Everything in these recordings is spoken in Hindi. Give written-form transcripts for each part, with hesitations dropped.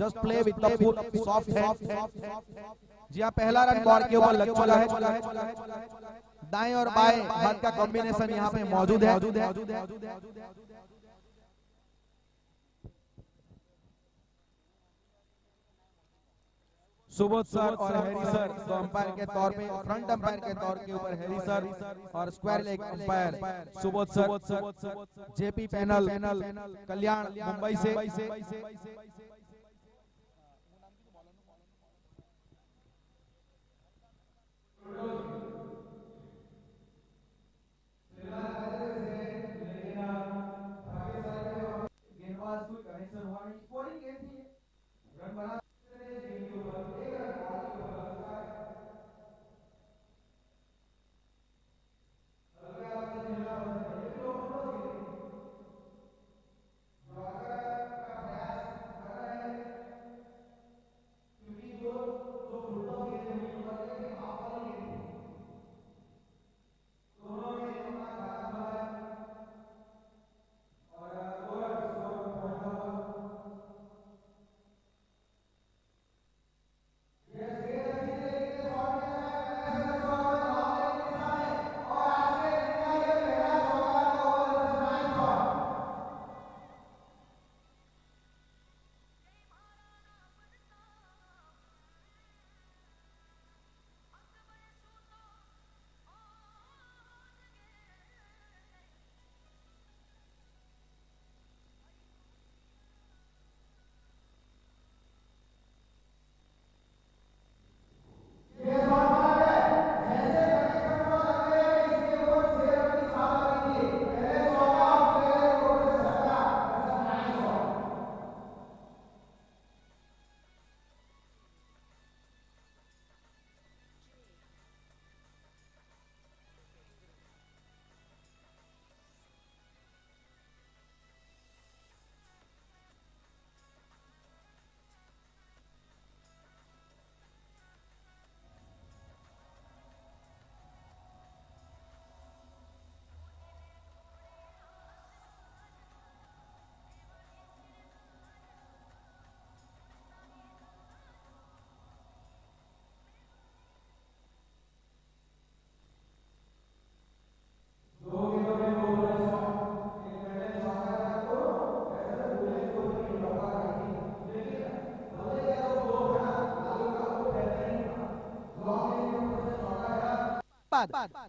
Just play with the foot soft hand. जी हाँ, पहला रन बॉल के ऊपर लग चुका है। दाएं और बाएं हाथ का कॉम्बिनेशन यहाँ पे मौजूद है। सुबोध सर और हैरी सर तो अंपायर के तौर पे, फ्रंट अंपायर के तौर के ऊपर हैरी सर और square leg umpire Subodh sir. JP panel Kalyan Mumbai से।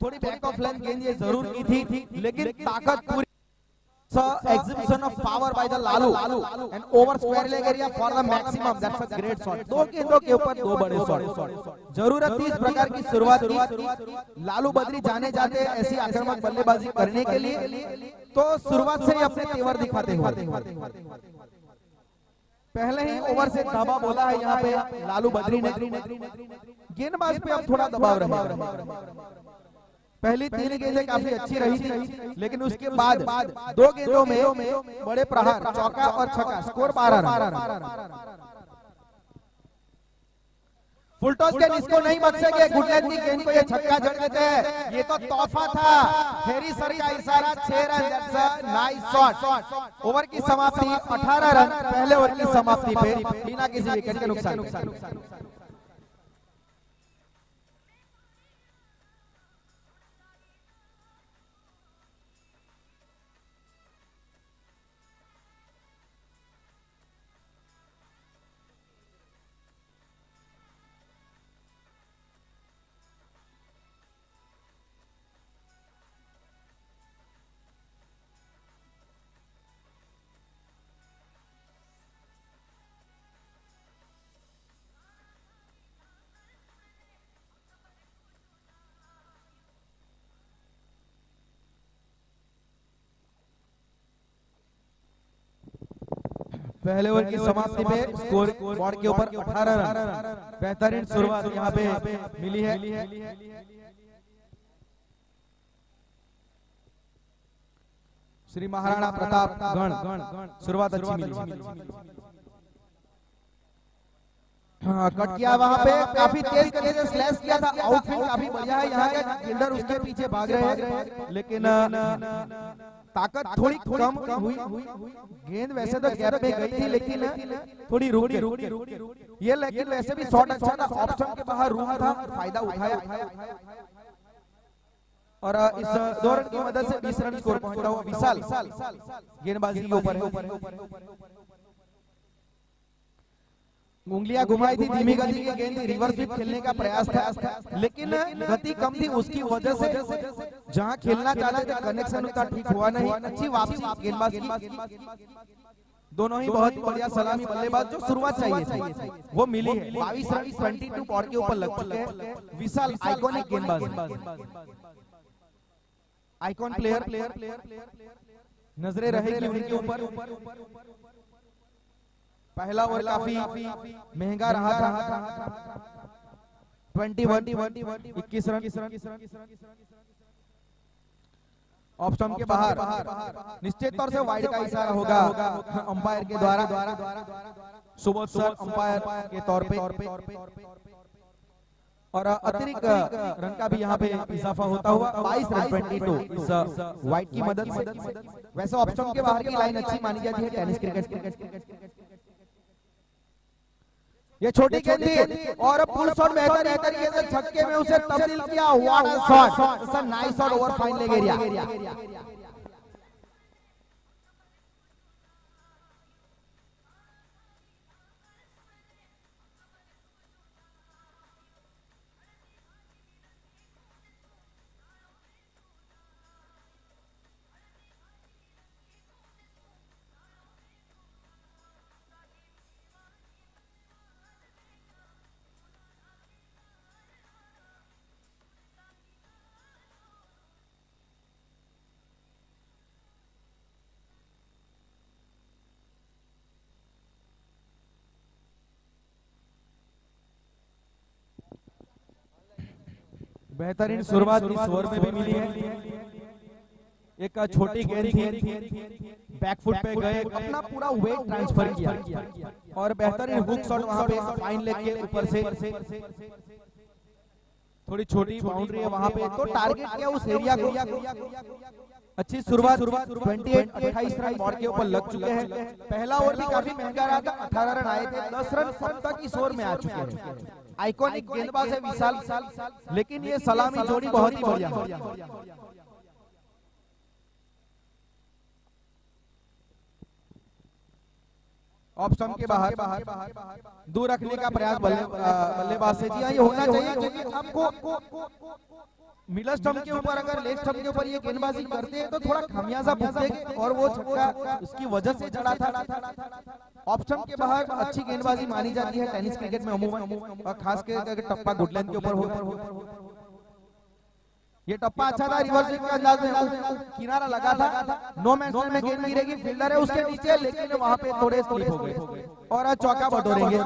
थोड़ी बैक ऑफ लाइन गेंद ये जरूर की थी, लेकिन ताकत पूरी exhibition of power by the Lalu and over square leg area for the maximum. That's a great shot. दो गेंदों के ऊपर दो बड़े शॉट। जरूरत थी इस प्रकार की शुरुआत की। लालू बद्री जाने जाते ऐसी आक्रामक बल्लेबाजी करने के लिए, तो शुरुआत से ही अपने तेवर दिखाते हुए पहले ही ओवर से धावा बोला है यहाँ पे लालू बद्री ने। गेंदबाज पे अब थोड़ा दबाव रहेगा। पहली 3 गेंदें काफी अच्छी रही थी, लेकिन उसके बाद 2 गेंदों में बड़े प्रहार, चौका और छक्का, स्कोर 12 रन। फुलटॉस के इसको नहीं बख्शेंगे। गुडलैंड की गेंद को ये छक्का जड़ देते हैं। ये तो तोहफा था, हैरी सर का इशारा। 6 run, that's a nice shot. Over की समाप्ति 18 रन पहले ओवर की समाप्ति पे बिना किसी विकेट के नुकसान। पहले ओवर की समाप्ति पे स्कोर बोर्ड के ऊपर 18 रन। बेहतरीन शुरुआत यहाँ पे मिली है। श्री महाराणा प्रताप गण शुरुआत अच्छी मिली। कट किया वहां पे, काफी तेज करके से स्लैश किया था। आउटफील्ड काफी बढ़िया है यहाँ के। फील्डर उसके पीछे भाग रहे हैं, लेकिन ताकत थोड़ी कम हुई। गेंद वैसे तो गैप में गई थी लेकिन थोड़ी रुक गई ये, लेकिन वैसे भी शॉट अच्छा था, ऑप्शन के बाहर रूम था, फायदा उठाया और इस 2 रन की मदद से 20 रन स्कोर पहुंचा हुआ विशाल गेंदबाजी के ऊपर उंगलियां घुमाई थी, धीमी गति की गेंद थी, रिवर्स स्वीप खेलने का प्रयास था लेकिन गति कम थी, उसकी वजह से जहां खेलना चाहते थे कनेक्शन उतना ठीक हुआ नहीं। अच्छी वापसी गेंदबाज की, दोनों ही बहुत बढ़िया सलामी बल्लेबाज, जो शुरुआत चाहिए वो मिली है। 22 रन 22 बॉल के ऊपर लग चुके हैं। विशाल आइकॉनिक गेंदबाज, आइकॉन प्लेयर, नजरें रहेगी उनके ऊपर। पहला ओवर काफी महंगा रहा था, 21 रन। ऑप्शन के बाहर निश्चित तौर से वाइड का इशारा होगा अंपायर के द्वारा, सुबोध सर अंपायर के तौर पे, और अतिरिक्त रन का भी यहाँ पे इजाफा होता हुआ 22 रन 22 इस वाइड की मदद से। वैसे ऑप्शन के बाहर की लाइन अच्छी मानी जाती है टेनिस क्रिकेट। ये छोटी गेंद थी और पुल शॉट बेहतर तरीके से छक्के में उसे तब्दील किया। What a shot, nice shot over fine leg area. बेहतरीन शुरुआत इस ओवर में भी मिली है। एक छोटी गेंद थी, बैकफुट पे गए, अपना पूरा वेट ट्रांसफर किया और बेहतरीन हुक शॉट वहां पे फाइन लेग के ऊपर से, थोड़ी छोटी बाउंड्री है वहां पे, तो टारगेट किया उस एरिया को। अच्छी शुरुआत, 28 रन बोर्ड के ऊपर लग चुके हैं। पहला ओवर भी काफी महंगा रहा था, 18 रन आए थे, 10 रन अब तक इस ओवर में आ चुके हैं। आइकॉनिक गेंदबाज है विशाल, लेकिन ये सलामी जोड़ी बहुत ही बढ़िया है। ऑप्शन के बाहर दूर रखने का प्रयास बल्लेबाज से। जी हाँ, ये होना चाहिए क्योंकि आपको मिडल स्टंप के ऊपर अगर लेग स्टंप के ऊपर ये गेंदबाजी करते हैं तो थोड़ा खमियाजा भुगतेंगे और वो छक्का उसकी वजह से चढ़ा था। ऑप्शन के बाहर अच्छी गेंदबाजी मानी जाती है टेनिस क्रिकेट में अमूमन, और खास करके टप्पा गुडलैंड के ऊपर हो। ये टप्पा अच्छा था, रिवर्स स्विंग के अंदाज में किनारा लगा था, नो मैच में गेंद गिरेगी, फील्डर है उसके नीचे, लेकिन वहां पे थोड़े स्लिप हो गए और चौका बटोरेंगे।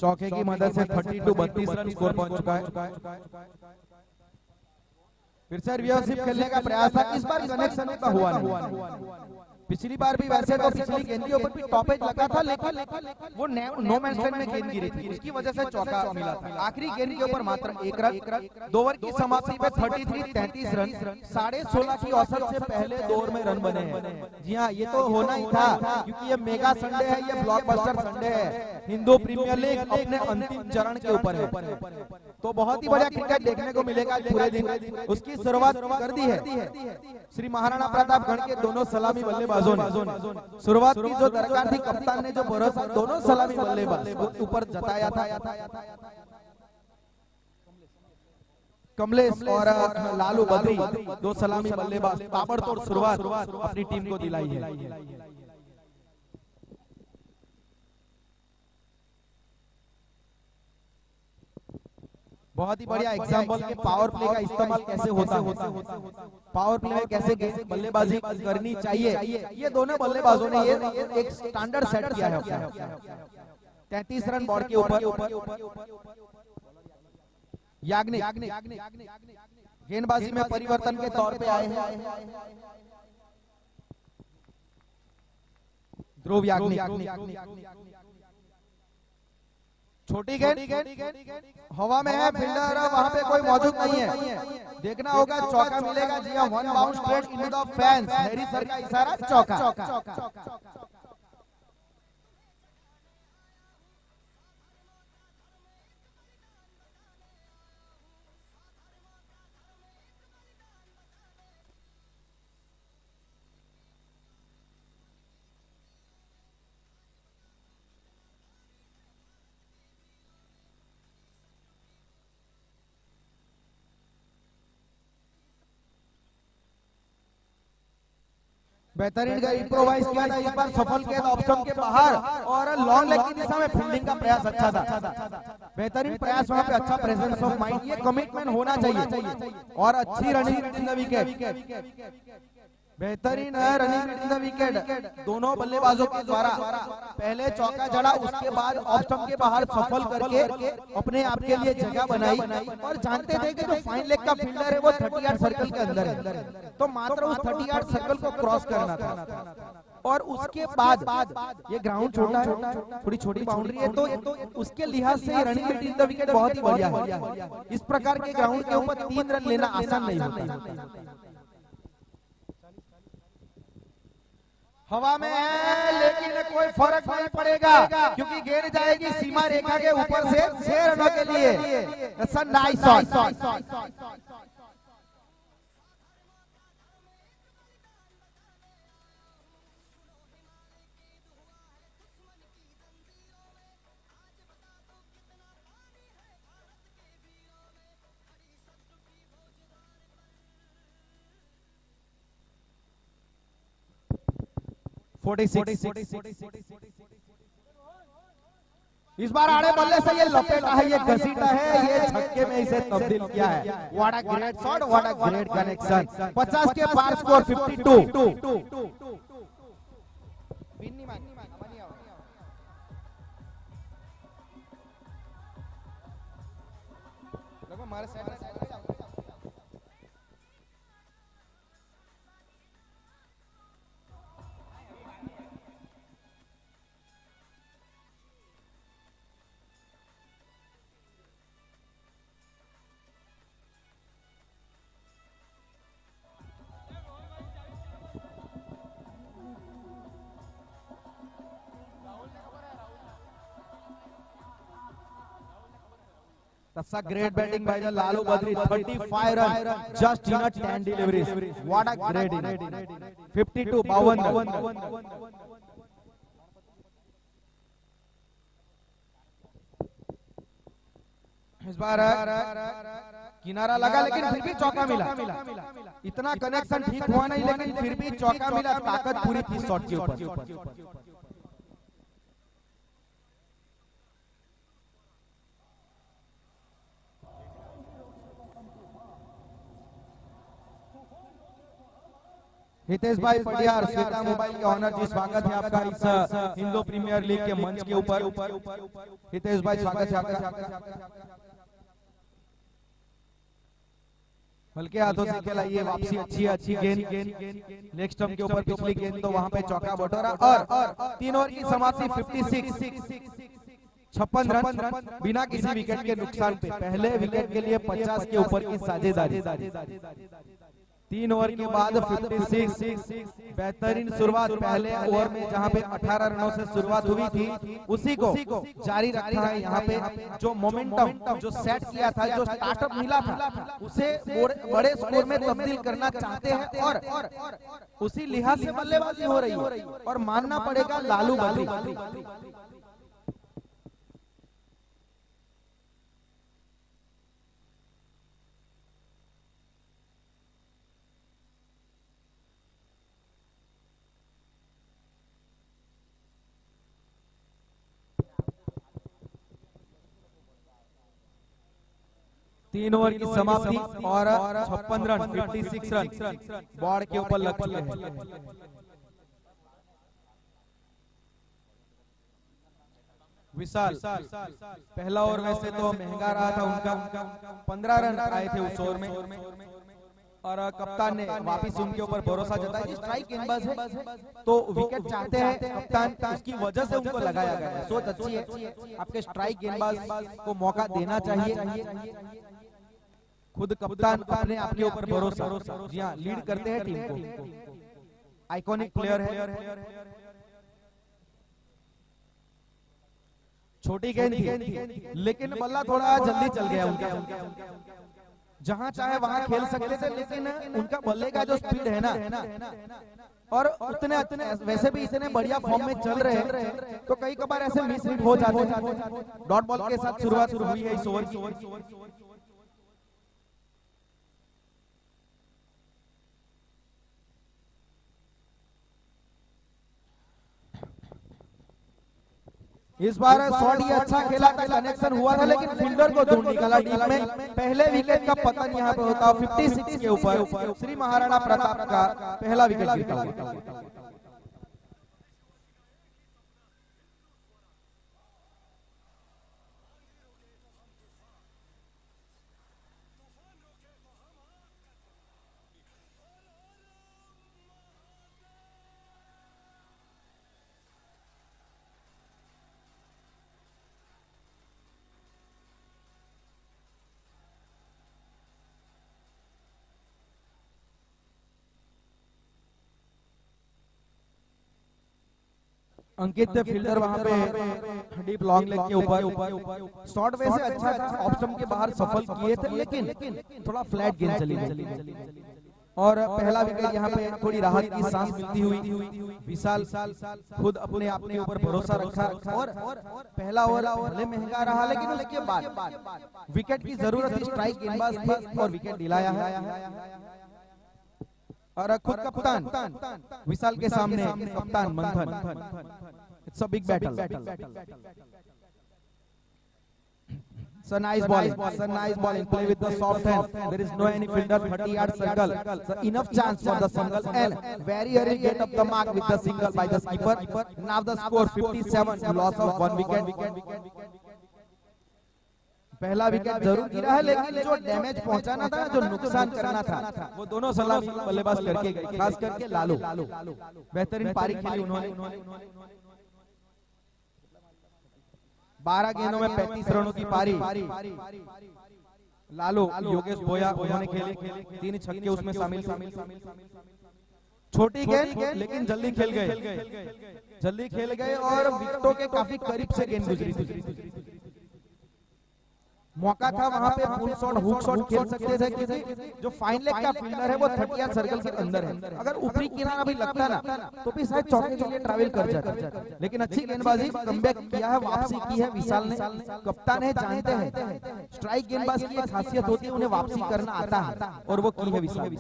चौके की मदद से 32 रन स्कोर पहुंच चुका है। फिर से रिवर्सिव खेलने का प्रयास था, इस बार कनेक्शन का हुआ नहीं। पिछली बार भी वैसे तो पिछली गेंद के ऊपर भी टॉपेज लगा था, लेकिन वो नो मैच लाइन में गेंद गिरी थी, उसकी वजह से चौका मिला था। आखिरी गेंद के ऊपर मात्र 1 रन। 2 ओवर की समाप्ति पे 33 रन 16.5 की औसत से पहले 2 ओवर में रन बने हैं। जी हाँ, ये तो होना ही था क्योंकि ये मेगा संडे है, ये ब्लॉकबस्टर संडे है, हिंदू प्रीमियर लीग अपने अंतिम चरण के ऊपर है, तो बहुत ही बढ़िया क्रिकेट देखने को मिलेगा पूरे दिन। उसकी शुरुआत कर दी है श्री महाराणा प्रतापगढ़ के दोनों सलामी बल्लेबाजों ने। शुरुआत की जो दरकार थी, कप्तान ने जो भरोसा दोनों सलामी बल्लेबाज ऊपर जताया था, कमलेश और लालू बद्री, 2 सलामी बल्लेबाज ताबड़तोड़ शुरुआत अपनी टीम को दिलाई है। बहुत ही बढ़िया एग्जाम्पल के पावर प्ले का इस्तेमाल कैसे होता है, पावर प्ले में कैसे बल्लेबाजी करनी चाहिए, ये दोनों बल्लेबाजों ने ये एक स्टैंडर्ड सेट किया है। 33 रन बोर्ड के ऊपर याग्निक गेंदबाजी में परिवर्तन के तौर पे आए हैं ध्रुव याग्निक। छोटी गेंद हवा में है, फील्डर वहां पे कोई मौजूद नहीं है, देखना होगा चौका मिलेगा जी हाँ। One bounce straight into the fans, Harry sir का इशारा चौका। बेहतरीन का इम्प्रोवाइज किया था, इस बार सफल किया था ऑप्शन के बाहर और लॉन्ग लेग की दिशा में फील्डिंग का प्रयास अच्छा था। बेहतरीन प्रयास, वहां पे अच्छा प्रेजेंस ऑफ माइंड, ये कमिटमेंट होना चाहिए और अच्छी रनिंग इन द विकेट। बेहतरीन है रनिंग इन द विकेट दोनों बल्लेबाजों के द्वारा। पहले चौका जड़ा, उसके बाद ऑप्शन के बाहर सफल करके अपने आप के लिए जगह बनाई और जानते थे कि जो फाइन लेग का फील्डर है वो 30 यार्ड सर्कल के अंदर है, तो मात्र उस 30 यार्ड सर्कल को क्रॉस करना था। और उसके बाद ये ग्राउंड छोटा है, थोड़ी छोटी बाउंड्री है, तो उसके लिहाज से रनिंग इन द विकेट बहुत ही बढ़िया है। इस प्रकार के ग्राउंड के ऊपर 3 रन लेना आसान नहीं होता। हवा में है लेकिन कोई फर्क नहीं पड़ेगा क्योंकि गेंद जाएगी सीमा रेखा के ऊपर से 6 रनों के लिए। Nice shot. इस बार आड़े बल्ले से ये लपेटा है, ये घसीटा है, ये छक्के में इसे तब्दील किया है। What a great shot, what a great connection. 50 के पार score 52। That's a great batting by the Lalu Badri. 35 runs just in a 10 deliveries. What a great inning. 52 52 इस बार किनारा लगा लेकिन फिर भी चौका मिला। इतना कनेक्शन ठीक हुआ नहीं लेकिन फिर भी चौका मिला। ताकत पूरी थी शॉट के ऊपर। हितेश भाई पटियार, श्वेता मोबाइल के ऑनर जी, स्वागत है आपका इस हिंदू प्रीमियर लीग के मंच के ऊपर। हितेश भाई स्वागत है आपका। हल्के हाथों से खेलाइए, वापसी अच्छी गेंद लेग स्टंप के ऊपर, पिछली गेंद तो वहां पे चौका बटोरा और 3 ओवर की समाप्ति 56 रन बिना किसी विकेट के नुकसान पे। पहले विकेट के लिए 50 के ऊपर की साझेदारी। 3 ओवर के बाद 56। बेहतरीन शुरुआत पहले ओवर में जहां पे 18 रनों से शुरुआत हुई थी उसी को जारी रखा है। यहाँ पे जो मोमेंटम जो सेट किया था, जो स्टार्टअप मिला था, उसे बड़े स्कोर में तब्दील करना चाहते हैं और उसी लिहाज से बल्लेबाजी हो रही है और मानना पड़ेगा लालू बद्री। तीन ओवर की समाप्ति और 56 रन 56 रन बोर्ड के ऊपर लग चुके हैं। विशाल पहला ओवर वैसे तो महंगा रहा था उनका, 15 रन आए थे उस ओवर में, और कप्तान ने वापिस उनके ऊपर भरोसा जताया। स्ट्राइक गेंदबाज है तो विकेट चाहते हैं कप्तान, उसकी वजह से उनको लगाया गया है। सोच अच्छी है, आपके स्ट्राइक गेंदबाज को मौका देना चाहिए। खुद कप्तान अपने आपके ऊपर भरोसा, जी हाँ, लीड करते हैं टीम को, आइकॉनिक प्लेयर है। छोटी गेंद थी लेकिन बल्ला थोड़ा जल्दी चल गया उनका, जहां चाहे वहां खेल सकते थे, लेकिन उनका बल्ले का जो स्पीड है ना, और उतने वैसे भी इतने बढ़िया फॉर्म में चल रहे हैं, तो कई कबार ऐसे मिस हिट हो जाते हैं। डॉट बॉल के साथ शुरुआत हुई है इस ओवर की। इस बार शॉट ये अच्छा खेला था, कनेक्शन हुआ था, लेकिन फील्डर को ढूंढ निकाला टीम में। पहले विकेट का पतन यहाँ पे होता 56 के ऊपर, श्री महाराणा प्रताप का पहला विकेट गिरता। अंकित फील्डर वहां पे डीप लॉन्ग लेग के ऊपर, शॉट वैसे अच्छा था, ऑफ स्टंप के बाहर सफल किए थे, लेकिन थोड़ा फ्लैट गेंद चली गई, और पहला विकेट यहाँ पे थोड़ी राहत की सांस मिलती हुई। विशाल खुद अपने आप के ऊपर भरोसा रखा, और पहला ओवर भले महंगा रहा, लेकिन उसके बाद विकेट की जरूरत थी, स्ट्राइक गेंदबाज थे और विकेट दिलाया है। और खुद कप्तान विशाल के सामने कप्तान मंथन, it's a big battle. So nice bowling, play with the soft hand. There is no any fielder, 30-yard circle. So enough chance for the single, and very early get up the mark with the single by the skipper. Now the score 57, loss of 1 wicket. पहला विकेट जरूर गिरा है, लेकिन जो डैमेज पहुंचाना था, जो नुकसान करना था, वो दोनों सलामी बल्लेबाज करके गए, खास करके लालू बेहतरीन पारी खेली उन्होंने। 12 गेंदों में 35 रनों की पारी लालू योगेश बोया उन्होंने खेली, 3 छक्के उसमें शामिल। छोटी गेंद लेकिन जल्दी खेल गए और विकेटों के काफी करीब से गेंद गुजरी। मौका था वहां पे फुल शॉट, हुक शॉट खेल सकते थे, क्योंकि जो फाइन लेग का फील्डर है वो 30 सर्कल के अंदर है। अगर ऊपरी किनारा भी लगता ना तो भी शायद चौके के लिए ट्रैवल कर जाता, लेकिन अच्छी गेंदबाजी, कमबैक किया है, वापसी की है विशाल ने। कप्तान है, जानते हैं स्ट्राइक गेंदबाज की एक खासियत होती है, उन्हें वापसी करना आता है, और वो की है विशाल।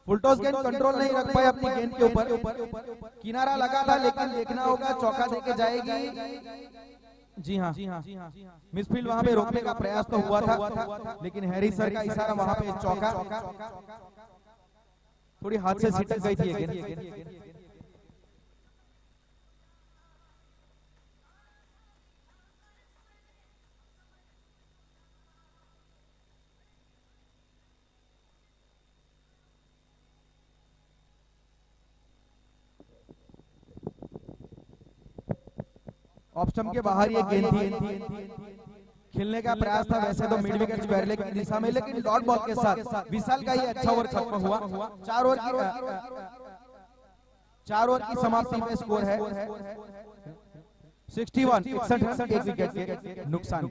फुलटॉस गेंद कंट्रोल नहीं रख पाए अपनी गेंद के ऊपर, किनारा लगा था, लेकिन देखना होगा चौका देके जाएगी। जी हाँ, मिसफील्ड वहां पे रोकने का प्रयास तो हुआ था, लेकिन हैरी सर का इशारा वहां पे चौका, थोड़ी हाथ से सिटक गई थी गेंद। ऑफ स्टंप के बाहर ये गेंद थी, खेलने का प्रयास था वैसे तो मिड विकेट स्क्वायर लेग की दिशा में, लेकिन डॉट बॉल के साथ विशाल का ये अच्छा ओवर खत्म हुआ। 4 ओवर की समाप्ति में स्कोर है 61, 61 रन, 1 विकेट के नुकसान।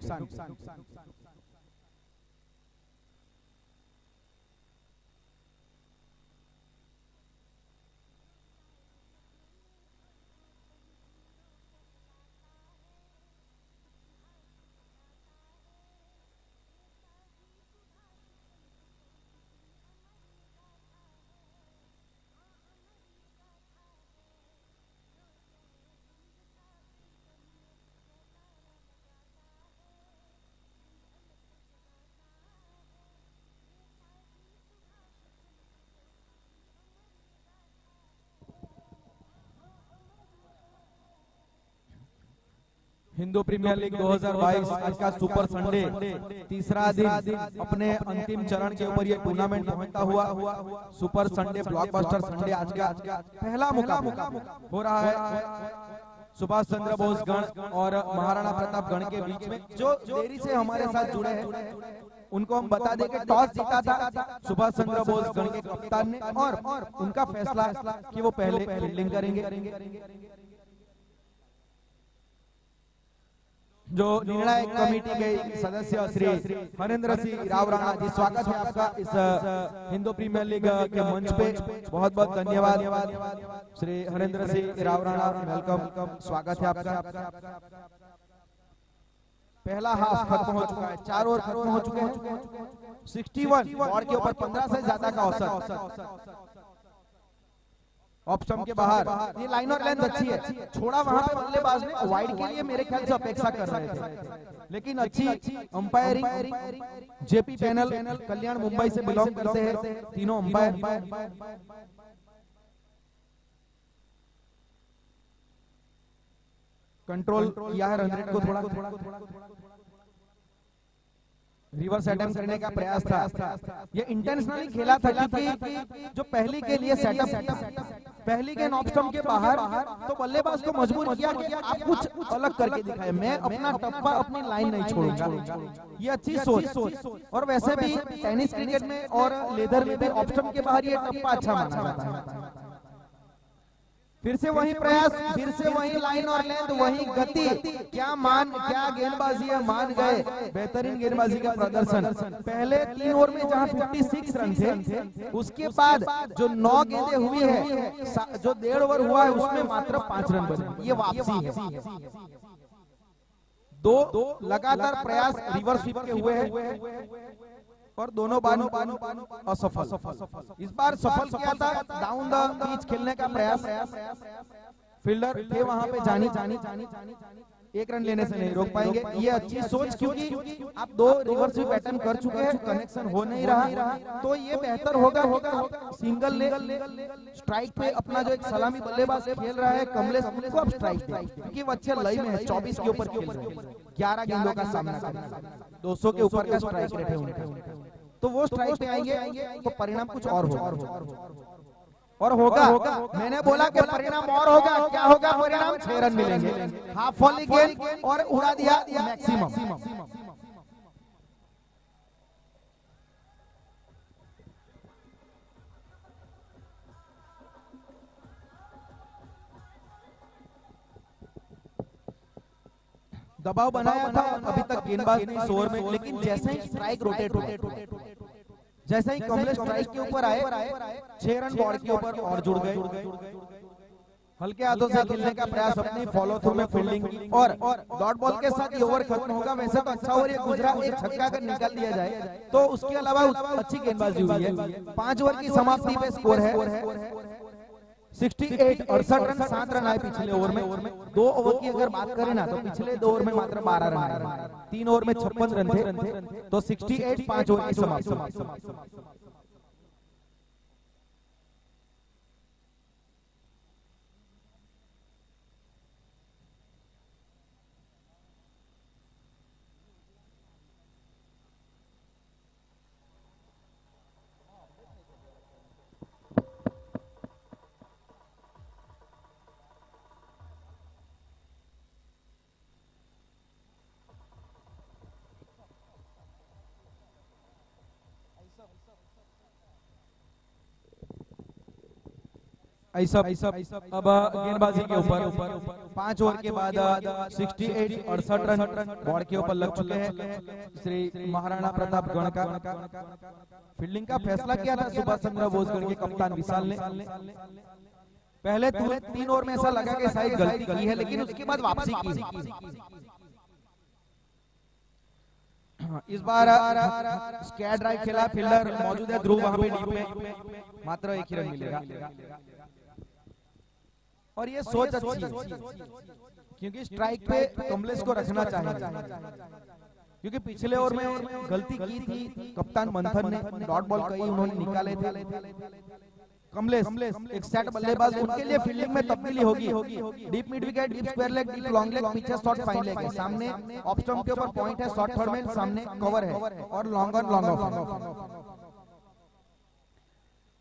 हिंदू प्रीमियर लीग 2022 आज का सुपर संडे तीसरा दिन अपने अंतिम चरण के ऊपर ये टूर्नामेंट पहुंचता हुआ सुपर संडे ब्लॉकबस्टर संडे आज का पहला मुकाबला हो रहा है सुभाष चंद्र बोस गण और महाराणा प्रताप गण के बीच में। जो देरी से हमारे साथ जुड़े हैं उनको हम बता दें कि टॉस जीता था सुभाष चंद्र बोस गण के कप्तान ने और उनका फैसला कि वो पहले फील्डिंग करेंगे। जो निर्णायक कमेटी के सदस्य श्री हरेंद्र सिंह राव राणा जी, स्वागत है आपका इस हिंदू प्रीमियर लीग के मंच पे। बहुत बहुत धन्यवाद श्री हरेंद्र सिंह राव राणा, वेलकम, स्वागत है आपका। पहला हाफ खत्म हो चुका है, 4 ओवर खत्म हो चुके हैं। 61 बॉर्ड के ऊपर 15 से ज्यादा का औसत ऑप्शन के बाहर। ये लाइन और लेंथ अच्छी है, छोड़ा वहां पे बल्लेबाज ने वाइड के लिए मेरे ख्याल से अपेक्षा कर रहे थे, लेकिन अच्छी umpiring. JP panel Kalyan Mumbai से बिलोंग करते हैं तीनों अंपायर। कंट्रोल किया है रन रेट को थोड़ा रिवर्स अटेम्प्ट करने का प्रयास था। ये इंटेंशनली खेला था क्योंकि जो पहली के लिए सेटअप पहली के ऑफ स्टंप के बाहर तो बल्लेबाज को मजबूर किया कि आप कुछ अलग करके दिखाएं, मैं अपना टप्पा अपनी लाइन नहीं छोड़ूंगा। ये अच्छी सोच। और वैसे भी टेनिस क्रिकेट में और लेदर में भी ऑफ स्टंप के बाहर ये टप्पा अच्छा माना जाता है। फिर से वही प्रयास, फिर से वही लाइन और लेंथ, वही गति। क्या गेंदबाजी है, मान गए। बेहतरीन गेंदबाजी का प्रदर्शन। पहले 3 ओवर में जहां 56 रन थे, उसके बाद जो 9 गेंदें हुई है, जो 1.5 ओवर हुआ है उसमें मात्र 5 रन बने। ये वापसी है। 2 लगातार प्रयास रिवर्स स्वीप के हुए हैं और दोनों बार असफल। इस बार सफल किया था, डाउन द पिच खेलने का प्रयास। फील्डर थे वहां पे जानी 1 रन लेने से नहीं रोक पाएंगे। ये अच्छी सोच, क्योंकि आप 2 रिवर्स स्वीप अटेम्प्ट कर चुके हैं, कनेक्शन हो नहीं रहा, तो ये बेहतर होगा सिंगल ले स्ट्राइक पे अपना जो एक सलामी बल्लेबाज खेल रहा है कमलेश, उनको आप स्ट्राइक दें क्योंकि वो अच्छे लय में है। 24 के ऊपर खेल रहे हैं, 11 गेंदों का सामना करना, 200 के ऊपर का स्ट्राइक रेट है उनका, तो वो स्ट्राइक पे आएंगे तो परिणाम कुछ और होगा। मैंने बोला कि परिणाम और होगा। क्या होगा परिणाम? 6 रन मिलेंगे। हाफ वॉली गेंद और उड़ा दिया मैक्सिमम। दबाव बनाया था अभी तक गेंदबाज ने इस ओवर में, लेकिन जैसे ही स्ट्राइक रोटेट जैसे ही कमलेश स्ट्राइक के ऊपर आए, 6 रन बोर्ड के ऊपर और जुड़ गए। हल्के हाथों से खेलने का प्रयास, अपनी फॉलो थ्रू में फील्डिंग और डॉट बॉल के साथ ये ओवर खत्म होगा। वैसे तो अच्छा ओवर ये गुजरा, एक छक्का अगर निकाल दिया जाए तो उसके अलावा अच्छी गेंदबाजी हुई है। 5 ओवर की समाप्ति पे स्कोर है 68, 68 रन, 7 रन आए पिछले ओवर में। 2 ओवर की अगर बात करें ना तो पिछले 2 ओवर में मात्र 12 रन आए। 3 ओवर में 56 रन थे, तो 68 5 ओवर की समाप्ति। ऐसा अब गेंदबाजी के ऊपर 5 ओवर के बाद 68 68 रन बोर्ड के ऊपर लग चुके हैं श्री महाराणा प्रताप गण का। फील्डिंग का फैसला किया था सुभाष चंद्र बोस गण के कप्तान विशाल ने। पहले 3 ओवर में ऐसा लगा कि शायद गलती की है, लेकिन उसके बाद वापसी की। इस बार स्क्वाड ड्राइव खेला, फील्डर मौजूद है ध्रुव वहां पे डीप में, मात्र 1 ही रन मिलेगा। और ये सोच अच्छी है क्योंकि स्ट्राइक पे कमलेश को रखना चाहिए, क्योंकि पिछले ओवर में गलती की थी कप्तान मंथन ने, डॉट बॉल कई उन्होंने निकाले थे। कमलेश एक सेट बल्लेबाज, उनके लिए फील्डिंग में तब्दीली होगी। Deep mid wicket, deep square leg, deep long leg, पीछे शॉर्ट फाइन लेग है, सामने ऑफ स्टंप के ऊपर पॉइंट है, शॉर्ट थर्ड में सामने कवर है और लॉन्ग ऑन लॉन्ग ऑफ।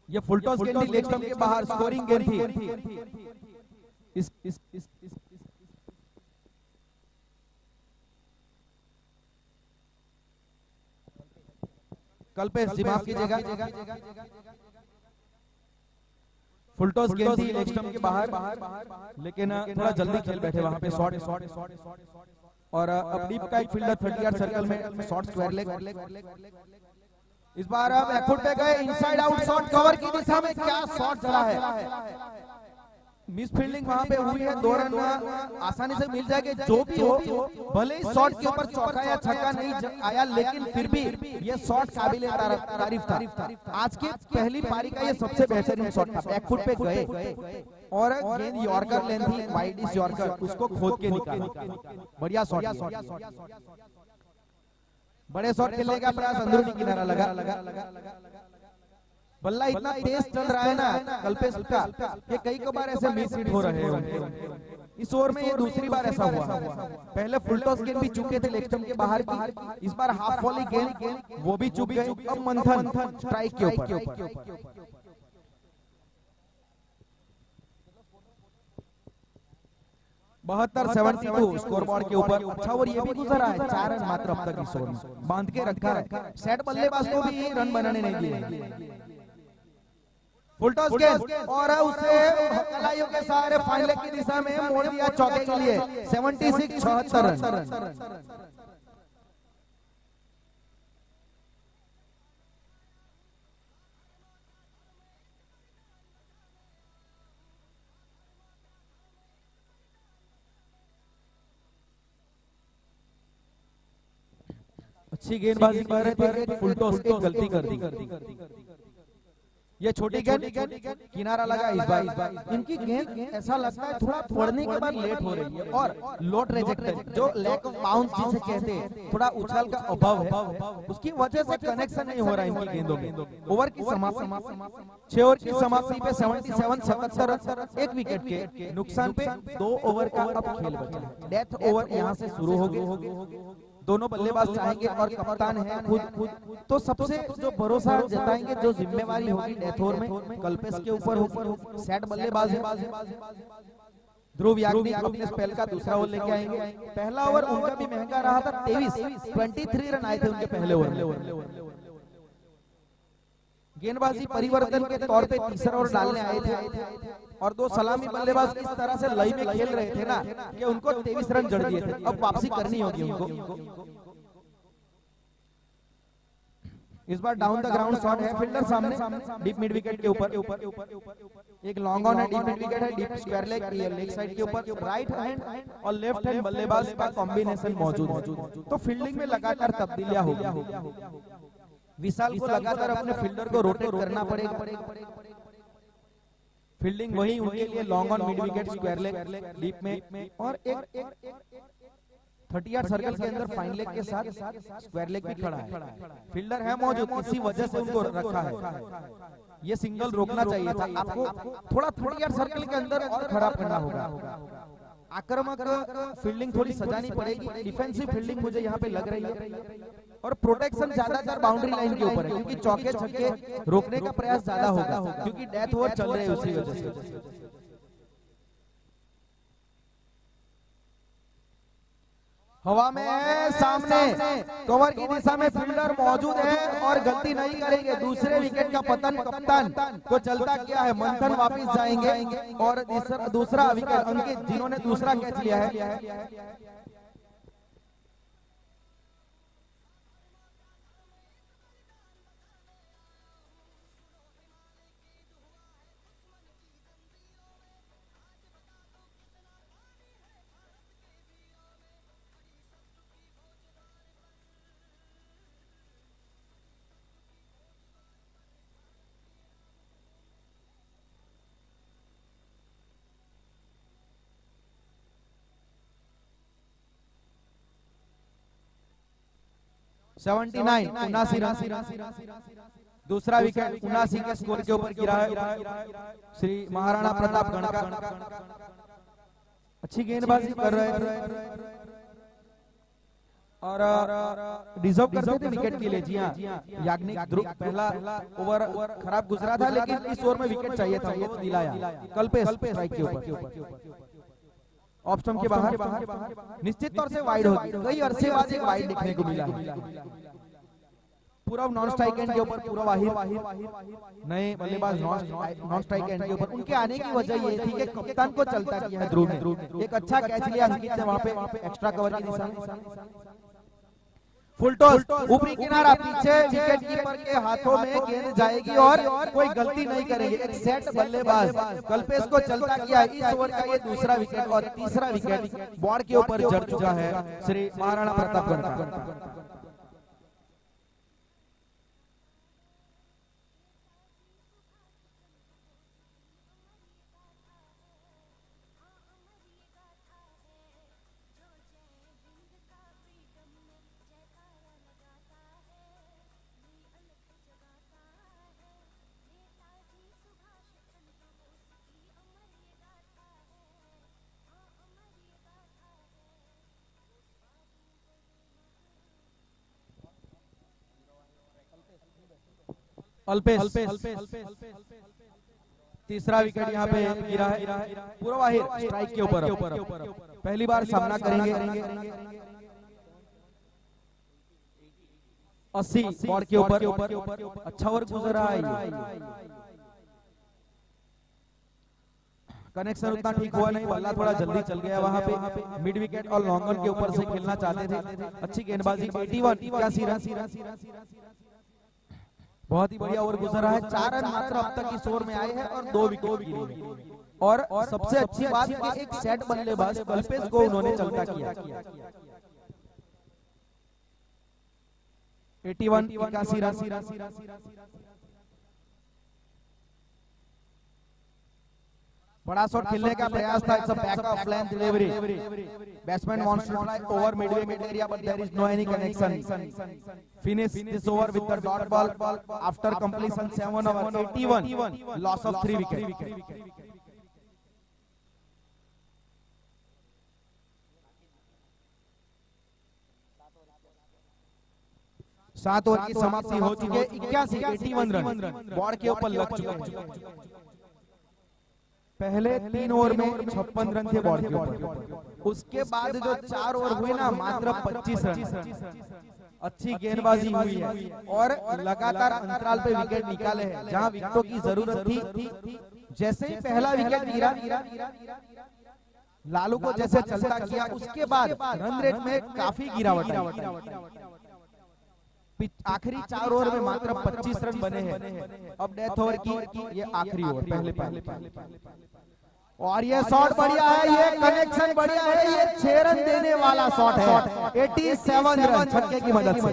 ये फुल टॉस गेंद थी, लेग स्टंप के बाहर, स्कोरिंग गेंद थी। कल्पेश जी माफ कीजिएगा, फुल टॉस गेंद थी, लेग स्टंप के बाहर, लेकिन थोड़ा जल्दी खेल बैठे वहां पे शॉट। और अब डीप का एक फील्डर 30 यार्ड सर्कल में शॉर्ट स्क्वायर लेग। इस बार अब बैकफुट पे गए, इनसाइड आउट शॉट, कवर की दिशा में क्या शॉट चला है। मिस फील्डिंग वहां पे हुई है, 2 रन आसानी से मिल जाएंगे जो भी हो। भले ही शॉट के ऊपर चौका या छक्का नहीं आया, लेकिन फिर भी ये शॉट काबिले तारीफ था। आज की पहली पारी का ये सबसे बेहतरीन शॉट था, बैकफुट पे गए और गेंद यॉर्कर लेंथ थी, वाइड इज यॉर्कर, उसको खोद के निकाला। बढ़िया शॉट, बड़े शॉट खेलने का प्रयास, अंदरूनी किनारा लगा। बल्ला इतना तेज चल रहा है ना कल्पेश का कि कई बार ऐसे मिस हिट हो रहे हैं। इस ओवर में ये दूसरी बार ऐसा हुआ। पहले फुल टॉस गेंद भी चुके थे लेग स्टंप के बाहर की, इस बार हाफ वॉली गेंद वो भी चुक गए। अब मंथन स्ट्राइक के ऊपर, 72-72 स्कोर बोर्ड के ऊपर। अच्छा ओवर ये भी गुजरा है, 4 रन मात्र अब तक इस ओवर में बांध के रखा है। सेट बल्लेबाज को भी रन बनाने नहीं दिए। फुल टॉस गेंद और उसे कलाइयों के सहारे फाइन लेग की दिशा में मोड़ दिया चौके के लिए। 76-76 रन। अच्छी गेंदबाजी कर रहे थे, फुल टॉस एक गलती कर दी। ये छोटी गेंद किनारा लगा इस बार। इनकी गेंद ऐसा लगता है थोड़ा पड़ने के बाद लेट हो रही है और लो ट्रेजेक्टरी, जो लैक ऑफ बाउंस जिसे कहते हैं, थोड़ा उछाल का अभाव है, उसकी वजह से कनेक्शन नहीं हो रहा है इनकी गेंदों में। ओवर की समाप्ति 6 ओवर की समाप्ति पे 77-77 रन, 1 विकेट के नुकसान पे 2 ओवर का अब खेल बचा। डेथ ओवर यहाँ से शुरू हो गए। दोनों बल्लेबाज चाहेंगे और कप्तान है खुद, तो सबसे जो भरोसा जताएंगे, जो जिम्मेवारी होगी डेथ ओवर में कल्पेश के ऊपर होगी। सेट बल्लेबाज है ध्रुव याग्निक, अपने स्पेल का दूसरा ओवर लेके आएंगे। पहला ओवर उनका भी महंगा रहा था, 23 रन आए थे उनके पहले ओवर में। गेंदबाजी परिवर्तन के तौर पे तीसरा ओवर डालने आए थे और 2 सलामी बल्लेबाज इस तरह से लय में खेल रहे थे ना कि उनको 23 रन जड़ दिए थे। अब वापसी करनी होगी उनको। इस बार डाउन द ग्राउंड शॉट है, फील्डर सामने डीप मिड विकेट के ऊपर। एक लॉन्ग ऑन है, डीप मिड विकेट है, डीप स्क्वायर लेग साइड के ऊपर। राइट हैंड और लेफ्ट हैंड बल्लेबाज का कॉम्बिनेशन मौजूद है, तो फील्डिंग में लगातार तब्दीलियां होगी। विशाल को लगातार अपने फील्डर को रोटेट करना पड़ेगा। फील्डिंग वही उनके लिए long on, mid wicket, square leg, deep में और एक 30 यार्ड सर्कल के अंदर फाइन लेग के साथ स्क्वायर लेग भी खड़ा है। फील्डर है मौजूद, इसी वजह से उनको रखा है। ये सिंगल रोकना चाहिए था आपको, थोड़ा 30 यार्ड सर्कल के अंदर और खड़ा करना होगा। आक्रामक फील्डिंग थोड़ी सजानी पड़ेगी, डिफेंसिव फील्डिंग मुझे यहाँ पे लग रही है। और प्रोटेक्शन ज्यादातर बाउंड्री लाइन के ऊपर है, क्योंकि चौके छक्के रोकने का प्रयास ज्यादा होगा, क्योंकि डेथ ओवर चल रहे हैं उसी वजह से। हवा में है, सामने कवर की दिशा में फील्डर मौजूद है और गलती नहीं करेंगे। दूसरे विकेट का पतन कप्तान को चलता क्या है, मंथन वापस जाएंगे और दूसरा विकेट अंकित, जिन्होंने दूसरा कैच लिया है। Seventy 79 run. दूसरा विकेट 79 के स्कोर के ऊपर गिरा है श्री महाराणा प्रताप गढ़का। अच्छी गेंदबाजी कर रहे हैं और डिजर्व करते थे विकेट के लिए। जी हाँ, याग्निक ध्रुव पहला ओवर खराब गुजरा था, लेकिन इस ओवर में विकेट चाहिए था, वो दिलाया। कल्पेश स्ट्राइक के ऊपर, ऑफ स्टंप के बाहर, निश्चित तौर से वाइड होगी। कई अरसे बाद एक वाइड देखने को मिला है। पूरा नॉन स्ट्राइक एंड के ऊपर पूरा वाहिर नए बल्लेबाज नॉन स्ट्राइक एंड के ऊपर। उनके आने की वजह ये थी कि कप्तान को चलता किया है ध्रुव ने। एक अच्छा कैच लिया अंकित ने वहां पे एक्स्ट्रा कवर की दिशा में। फुल टॉस ऊपरी किनारा, पीछे विकेट कीपर के हाथों में गेंद जाएगी और कोई गलती नहीं करेंगे। एक सेट बल्लेबाज कल्पेश को चलता किया। इस ओवर का ये दूसरा विकेट और तीसरा विकेट बोर्ड के ऊपर जड़ चुका है श्री महाराणा प्रताप गढ़का। अल्पेश तीसरा विकेट यहाँ पे गिरा है। पूरा वाहिर स्ट्राइक के ऊपर पहली बार सामना करेंगे। 80 बोर्ड के ऊपर अच्छा ओवर गुजर रहा है। कनेक्शन उतना ठीक हुआ नहीं, बल्ला थोड़ा जल्दी चल गया वहां पे। मिड विकेट और लॉन्ग ऑन के ऊपर से खेलना चाहते थे। अच्छी गेंदबाजी 81 रन, बहुत ही बढ़िया ओवर गुजर रहा है। 4 रन मात्र अब तक इस ओवर में आए हैं और 2 विकेट गिरे हैं। और सबसे अच्छी बात कि एक सेट बल्लेबाज कल्पेश को उन्होंने चलता किया। 81 रन, बड़ा शॉट खेलने का प्रयास था। It's a back of length delivery, batsman wants to fly over midway mid area but there is no any connection. Finish this over with the dot ball after completion 7 over 81, loss of 3 wicket. 7 over की समाप्ति हो चुकी है। 81 रन बोर्ड के ऊपर लग चुके हैं। पहले 3 ओवर में 56 रन थे बोर्ड के ऊपर। उसके बाद जो 4 ओवर हुए ना, मात्र 25 रन। अच्छी गेंदबाजी हुई है और लगातार अंतराल पे विकेट निकाले हैं जहां विकेटों की जरूरत थी। जैसे ही पहला विकेट गिरा, लालू को जैसे चलता किया, उसके बाद रन रेट में काफी गिरावट आई। आखिरी 4 ओवर में मात्र 25 रन बने हैं। अब डेथ ओवर की ये आखिरी ओवर पहले और ये शॉट बढ़िया है, ये कनेक्शन बढ़िया है, ये 6 रन देने वाला शॉट है। 87 रन छक्के की मदद से।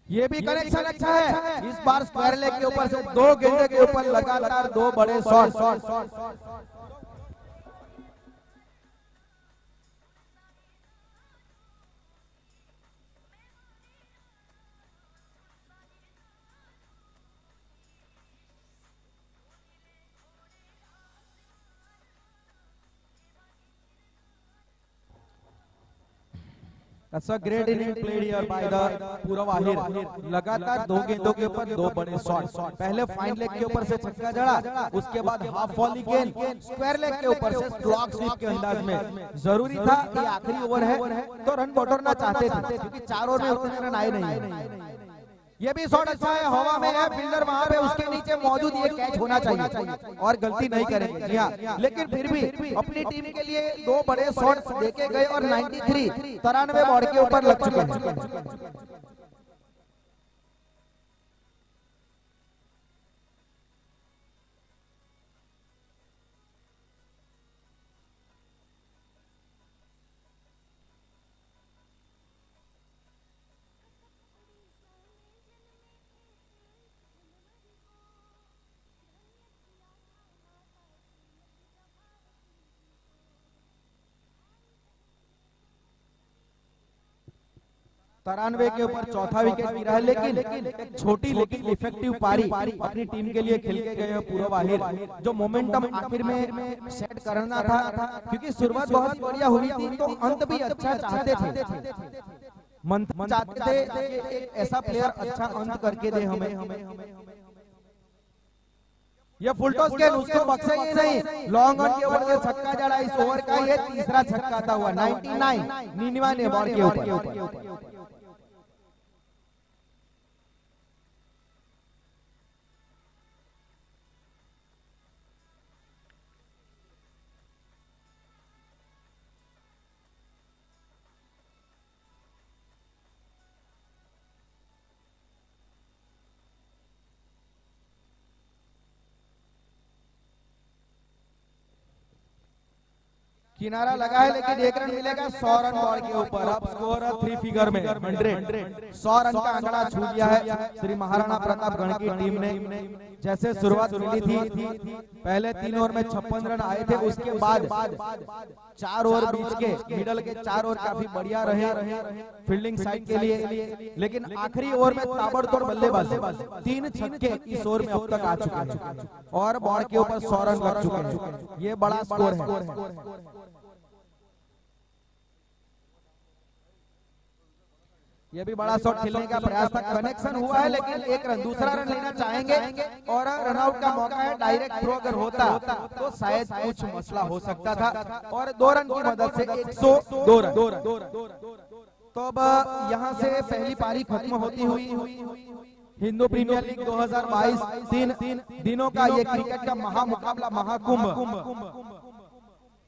ये भी कनेक्शन अच्छा है। इस बार स्क्वायर लेग के ऊपर से 2 गेंदे के ऊपर लगातार 2 बड़े shot. That's a great inning played here by the पूरा वाहिर। लगातार 2 गेंदों के ऊपर 2 बड़े शॉट। पहले फाइन लेग के ऊपर से छक्का जड़ा, उसके बाद हाफ वॉली गेंद स्क्वायर लेग के ऊपर से स्लॉग स्वीप के अंदाज में। जरूरी था कि आखिरी ओवर है तो रन बटोरना चाहते थे, क्योंकि 4 ओवर में उतने रन आए नहीं। ये भी शॉट अच्छा है, हवा में है, फील्डर वहां पे उसके नीचे मौजूद, ये कैच होना चाहिए और गलती नहीं करेंगे। जी हाँ, लेकिन फिर भी अपनी टीम के लिए दो बड़े शॉट देके गए और 93 बॉर्ड के ऊपर लग चुके हैं। तिरानवे के ऊपर चौथा विकेट गिरा है, लेकिन एक छोटी लेकिन इफेक्टिव पारी अपनी टीम के लिए खेल के गए हैं पूर्व बाहिर, जो मोमेंटम आखिर में सेट करना था, क्योंकि शुरुआत बहुत बढ़िया हुई थी तो अंत भी अच्छा चाहते थे, मन चाहते थे एक ऐसा प्लेयर अच्छा अंत करके दे हमें। ये फुल टॉस के उसको बख्शेंगे नहीं, लॉन्ग ऑन के ऊपर छक्का जड़ा इस ओवर का, ये तीसरा छक्का था हुआ 99 बॉल के ऊपर। किनारा लगा है, लेकिन 1 रन मिलेगा 100 रन बॉल के ऊपर। अब स्कोर 3 फिगर में 100 रन का आंकड़ा छू गया है श्री महाराणा प्रतापगढ़ की टीम ने। जैसे शुरुआत मिली थी, पहले 3 ओवर में 56 रन आए थे, उसके बाद 4 ओवर बीच के मिडल के 4 ओवर काफी बढ़िया रहे फील्डिंग साइड के लिए, लेकिन आखिरी ओवर में ताबड़तोड़ बल्लेबाजी 3 छक्के इस ओवर में अब तक आ चुके हैं और बॉल के ऊपर 100 रन लग चुके हैं। ये बड़ा स्कोर है। ये भी बड़ा शॉट खेलने का प्रयास था, कनेक्शन हुआ है, लेकिन 1 रन, दूसरा रन लेना चाहेंगे और रनआउट का मौका है। डायरेक्ट थ्रो अगर होता तो शायद कुछ मसला हो सकता था, और 2 रन की मदद से 102 रन। तो अब यहां से पहली पारी खत्म होती हुई हिंदू प्रीमियर लीग 2022 3 दिनों का ये क्रिकेट का महामुकाबला, महाकुंभ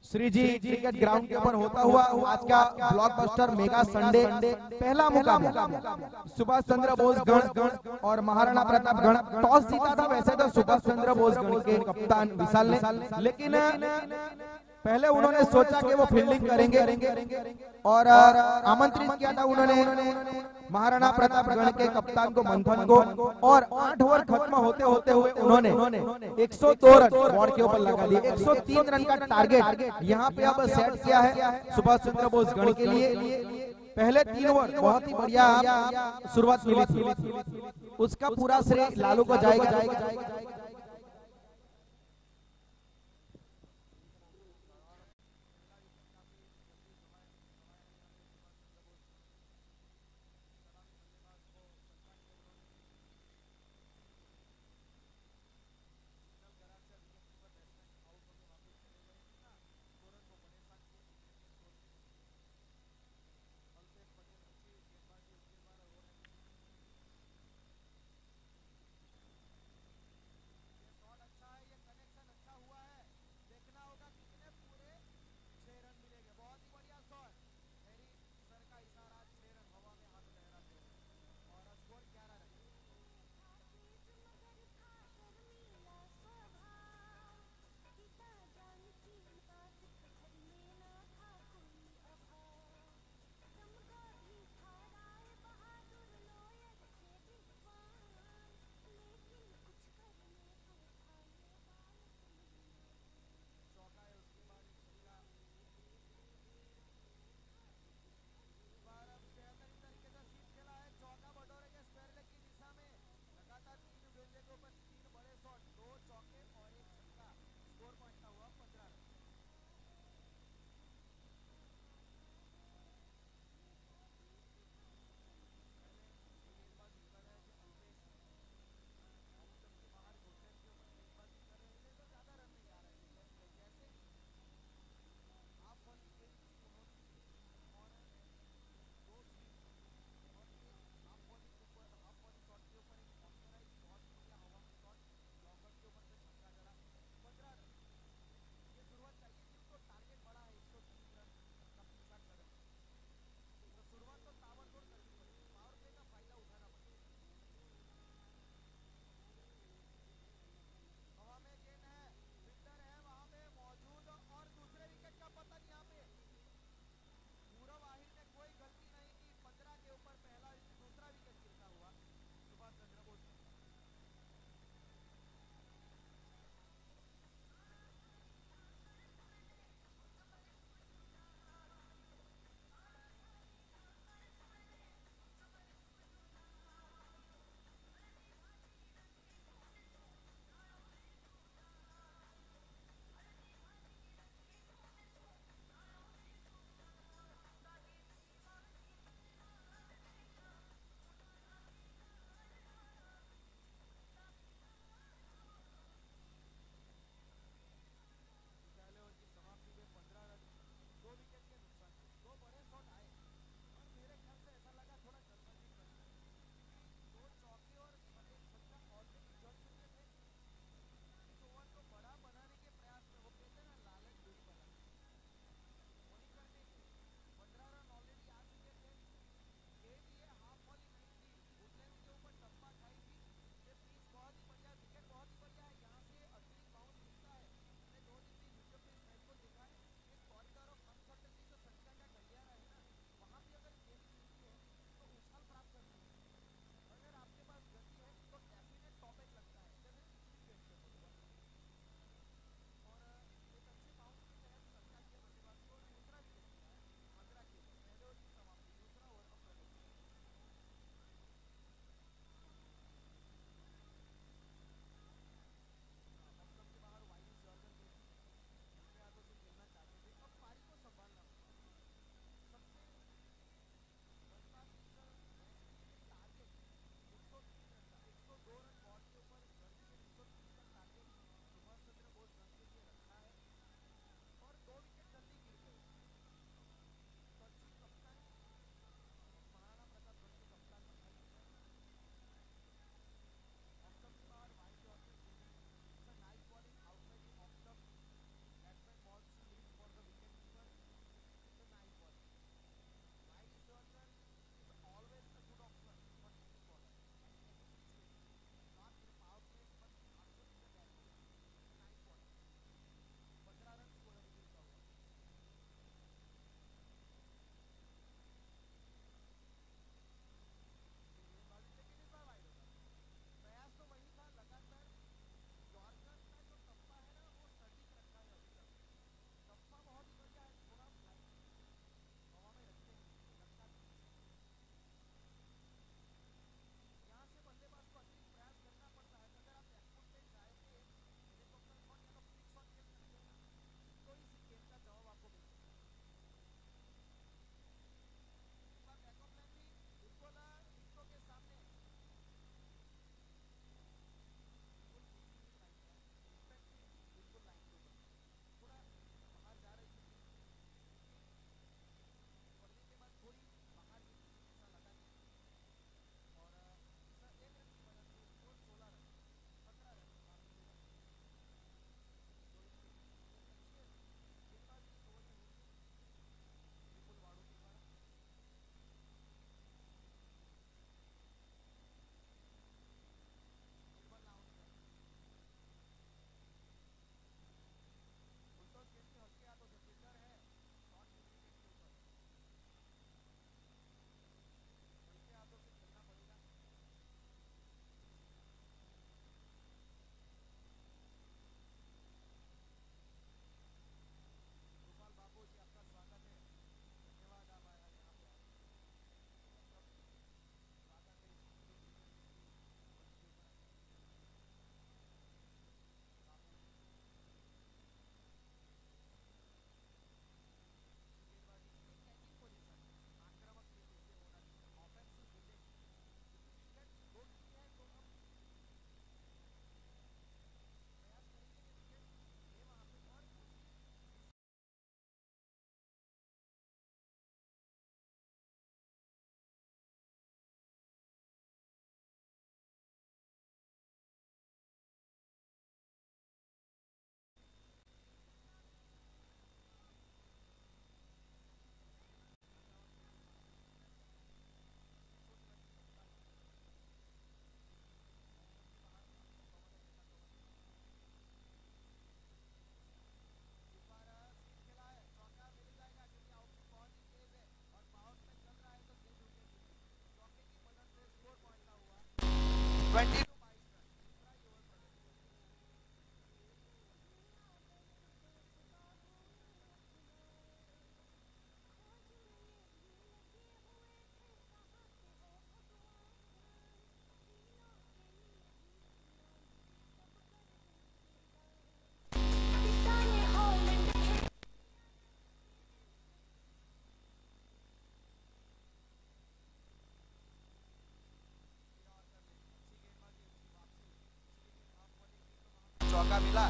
श्री जी क्रिकेट ग्राउंड के ऊपर होता हुआ आज का ब्लॉकबस्टर मेगा संडे पहला मुकाबला सुभाष चंद्र बोस गढ़ और महाराणा प्रतापगढ़। टॉस जीता था वैसे तो सुभाष चंद्र बोस गढ़ के कप्तान विशाल ने, लेकिन पहले उन्होंने सोचा कि वो फील्डिंग करेंगे और आमंत्रित किया था उन्होंने महाराणा प्रतापगढ़ के कप्तान को, मंथन को, और 8 ओवर खत्म होते होते हुए उन्होंने 102 रन बोर्ड के ऊपर लगा दिए। 103 रन का टारगेट यहाँ पे अब सेट किया है सुभाष चंद्र बोस गढ़ के लिए। पहले 3 ओवर बहुत ही बढ़िया शुरुआत मिली थी, उसका पूरा श्रेय लालू को जाएगा। 20 चौका मिला।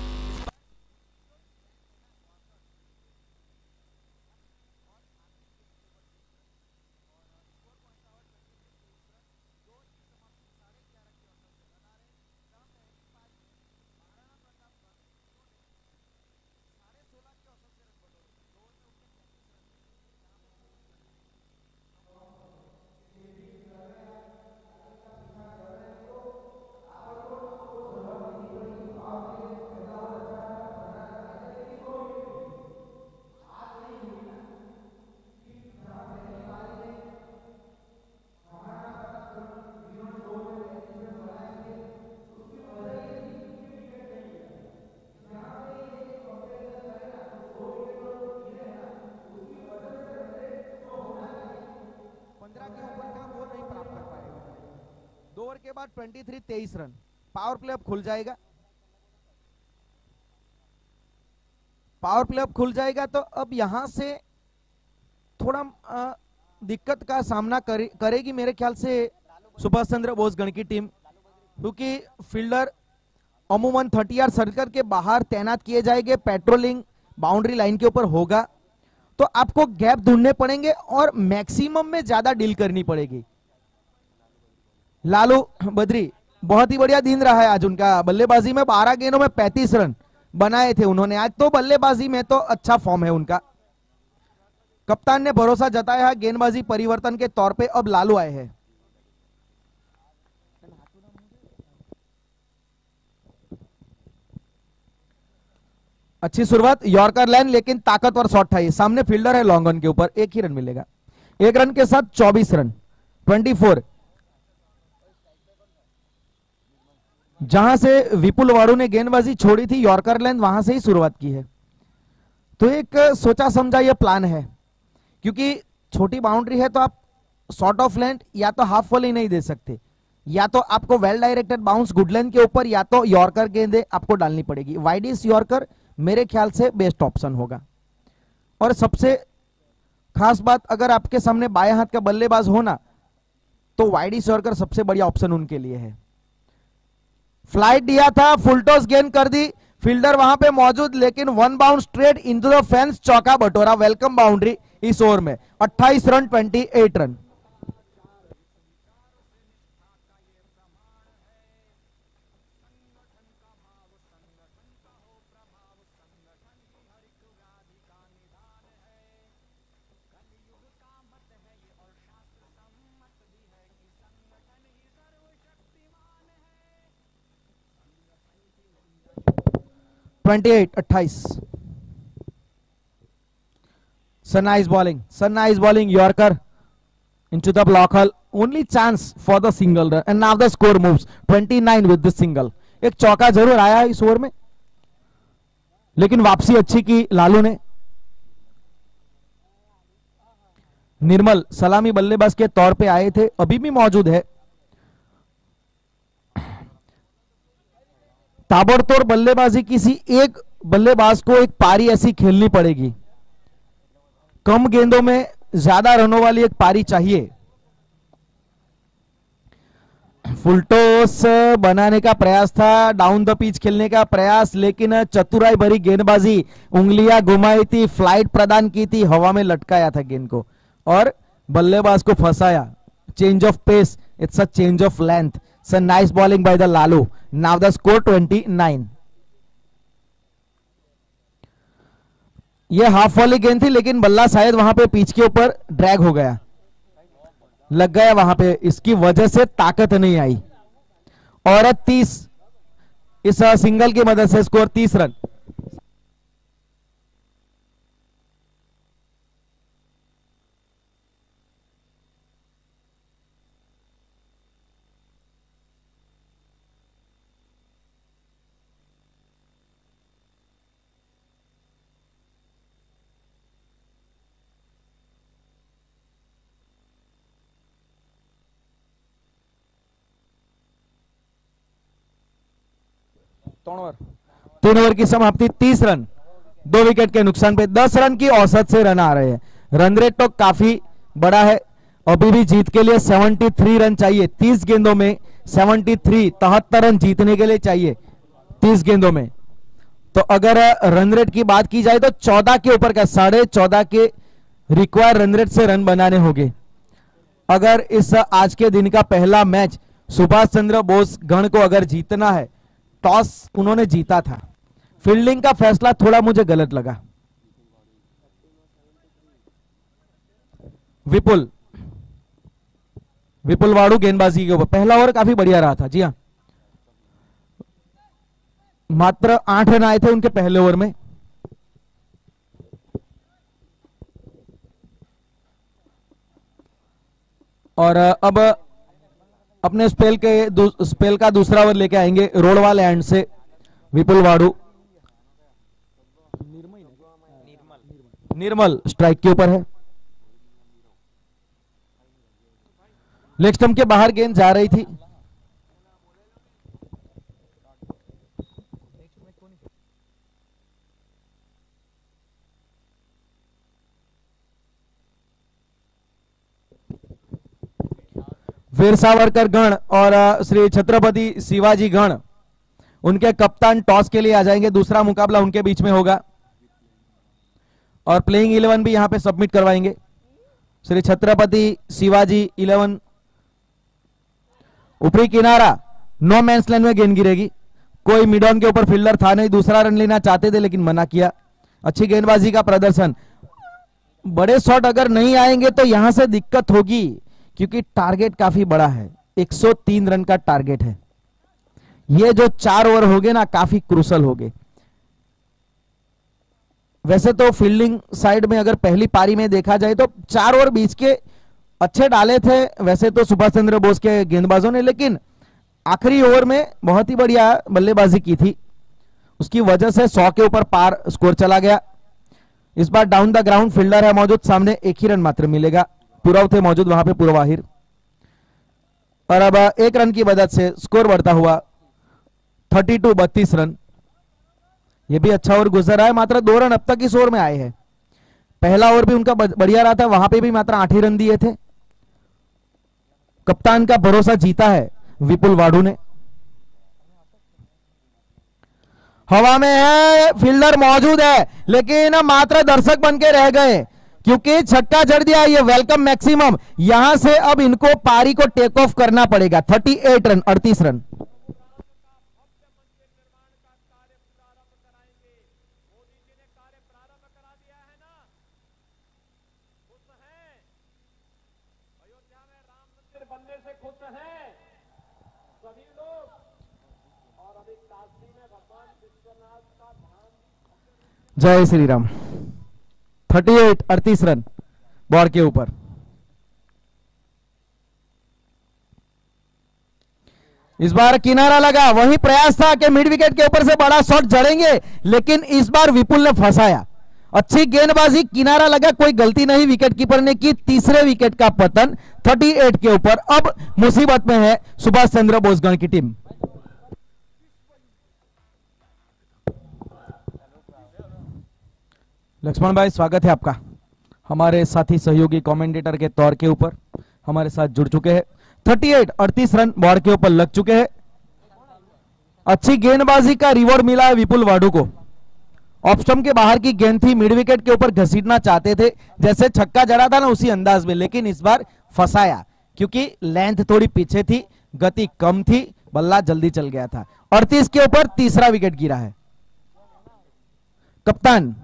15 के ऊपर का वो नहीं प्राप्त कर पाएगा। 2 ओवर के बाद 23 रन। पावर प्ले अब खुल जाएगा। पावर प्ले अब खुल जाएगा तो अब यहां से थोड़ा दिक्कत का सामना करेगी मेरे ख्याल से सुभाष चंद्र बोस गण की टीम, क्योंकि फील्डर अमूमन 30 यार्ड सर्कल के बाहर तैनात किए जाएंगे, पेट्रोलिंग बाउंड्री लाइन के ऊपर होगा, तो आपको गैप ढूंढने पड़ेंगे और मैक्सिमम में ज्यादा डील करनी पड़ेगी। लालू बद्री बहुत ही बढ़िया दिन रहा है आज उनका। बल्लेबाजी में 12 गेंदों में 35 रन बनाए थे उन्होंने आज, तो बल्लेबाजी में तो अच्छा फॉर्म है उनका। कप्तान ने भरोसा जताया है गेंदबाजी परिवर्तन के तौर पे अब लालू आए हैं। अच्छी शुरुआत, यॉर्कर लाइन, लेकिन ताकतवर शॉट था ये। सामने फील्डर है लॉन्ग ऑन के ऊपर, 1 ही रन मिलेगा। 1 रन के साथ 24 रन, 24। जहां से विपुल वाड़ू ने गेंदबाजी छोड़ी थी यॉर्कर लाइन, वहां से ही शुरुआत की है। तो एक सोचा समझा यह प्लान है, क्योंकि छोटी बाउंड्री है तो आप शॉर्ट ऑफ लेंथ या तो हाफ वॉली नहीं दे सकते, या तो आपको well directed bounce good length के ऊपर, या तो यॉर्कर गेंदे आपको डालनी पड़ेगी। वाइडिस यॉर्कर मेरे ख्याल से बेस्ट ऑप्शन होगा। और सबसे खास बात, अगर आपके सामने बाएं हाथ का बल्लेबाज होना तो वाइडिस यॉर्कर सबसे बढ़िया ऑप्शन उनके लिए है। फ्लाइट दिया था, फुल टॉस गेंद कर दी, फील्डर वहां पे मौजूद, लेकिन 1 bound straight into the fence, चौका बटोरा। वेलकम बाउंड्री इस ओवर में। 28 run, 28 run. Twenty 28। Nice bowling, Yorker into the block hole. Only chance for the single run, and now the score moves 29 with the single. एक चौका जरूर आया इस ओवर में, लेकिन वापसी अच्छी की लालू ने। निर्मल सलामी बल्लेबाज के तौर पे आए थे, अभी भी मौजूद है। ताबड़तोड़ बल्लेबाजी, किसी एक बल्लेबाज को एक पारी ऐसी खेलनी पड़ेगी। कम गेंदों में ज्यादा रनों वाली एक पारी चाहिए। फुल टॉस बनाने का प्रयास था, डाउन द पिच खेलने का प्रयास, लेकिन चतुराई भरी गेंदबाजी, उंगलियां घुमाई थी, फ्लाइट प्रदान की थी, हवा में लटकाया था गेंद को और बल्लेबाज को फंसाया। Change of pace, it's a change of length. So nice bowling by the Lalu. Now the score 29। ये हाफ वाली गेंद थी, लेकिन बल्ला शायद वहां पे पिच के ऊपर ड्रैग हो गया, लग गया वहां पे, इसकी वजह से ताकत नहीं आई। और 30 इस सिंगल की मदद से स्कोर 30 रन। 3 ओवर की समाप्ति, 30 रन, 2 विकेट के नुकसान पे 10 रन की औसत से रन आ रहे हैं। रन रेट तो काफी बड़ा है। अभी भी जीत के लिए 73 रन चाहिए। 30 गेंदों में 73 रन जीतने के लिए चाहिए 30 गेंदों में। तो अगर रन रेट की बात की जाए तो 14 के ऊपर का 14.5 के रिक्वायर रन रेट से रन बनाने होंगे। अगर इस आज के दिन का पहला मैच सुभाष चंद्र बोस गण को अगर जीतना है, टॉस उन्होंने जीता था, फील्डिंग का फैसला थोड़ा मुझे गलत लगा। विपुल वाड़ू गेंदबाजी के ऊपर पहला ओवर काफी बढ़िया रहा था। जी हाँ, मात्र 8 रन आए थे उनके पहले ओवर में। और अब अपने स्पेल का दूसरा ओवर लेके आएंगे रोडवाल एंड से विपुल वाड़ू। निर्मल स्ट्राइक के ऊपर है। लेग स्टंप के बाहर गेंद जा रही थी। वीर सावरकर गण और श्री छत्रपति शिवाजी गण, उनके कप्तान टॉस के लिए आ जाएंगे। दूसरा मुकाबला उनके बीच में होगा और प्लेइंग 11 भी यहां पे सबमिट करवाएंगे। श्री छत्रपति शिवाजी 11, ऊपरी किनारा, नो मैंस लैंड में गेंद गिरेगी। कोई मिड ऑन के ऊपर फील्डर था नहीं, दूसरा रन लेना चाहते थे लेकिन मना किया। अच्छी गेंदबाजी का प्रदर्शन। बड़े शॉट अगर नहीं आएंगे तो यहां से दिक्कत होगी क्योंकि टारगेट काफी बड़ा है, 103 रन का टारगेट है। ये जो 4 ओवर हो गए ना, काफी क्रूशल हो गए। वैसे तो फील्डिंग साइड में अगर पहली पारी में देखा जाए तो 4 ओवर बीच के अच्छे डाले थे वैसे तो सुभाष चंद्र बोस के गेंदबाजों ने, लेकिन आखिरी ओवर में बहुत ही बढ़िया बल्लेबाजी की थी, उसकी वजह से 100 के ऊपर पार स्कोर चला गया। इस बार डाउन द ग्राउंड फील्डर है मौजूद, सामने 1 ही रन मात्र मिलेगा। पूरव थे मौजूद वहां पे, पूर्वाहिर। और अब 1 रन की मदद से स्कोर बढ़ता हुआ 32 रन। ये भी अच्छा ओवर गुजर रहा है, मात्र 2 रन अब तक इस ओवर में आए हैं। पहला ओवर भी उनका बढ़िया रहा था, वहां पे भी मात्र 8 ही रन दिए थे। कप्तान का भरोसा जीता है विपुल वाड़ू ने। हवा में है, फील्डर मौजूद है लेकिन मात्र दर्शक बन के रह गए क्योंकि छक्का जड़ दिया। ये वेलकम मैक्सिमम, यहां से अब इनको पारी को टेक ऑफ करना पड़ेगा। 38 रन, 38 रन। जय श्री राम। 38 रन बॉर्ड के ऊपर। इस बार किनारा लगा, वही प्रयास था कि मिड विकेट के ऊपर से बड़ा शॉट जड़ेंगे, लेकिन इस बार विपुल ने फंसाया। अच्छी गेंदबाजी, किनारा लगा, कोई गलती नहीं विकेट कीपर ने की। तीसरे विकेट का पतन 38 के ऊपर। अब मुसीबत में है सुभाष चंद्र बोसगण की टीम। लक्ष्मण भाई, स्वागत है आपका। हमारे साथी सहयोगी कमेंटेटर के तौर के ऊपर हमारे साथ जुड़ चुके हैं। 38 रन बॉर्ड के ऊपर लग चुके हैं। अच्छी गेंदबाजी का रिवॉर्ड मिला है विपुल वाड़ू को। ऑफ स्टंप के बाहर की गेंद थी, मिड विकेट के ऊपर घसीटना चाहते थे, जैसे छक्का जड़ा था ना उसी अंदाज में, लेकिन इस बार फंसाया क्योंकि लेंथ थोड़ी पीछे थी, गति कम थी, बल्ला जल्दी चल गया था। 38 के ऊपर तीसरा विकेट गिरा है। कप्तान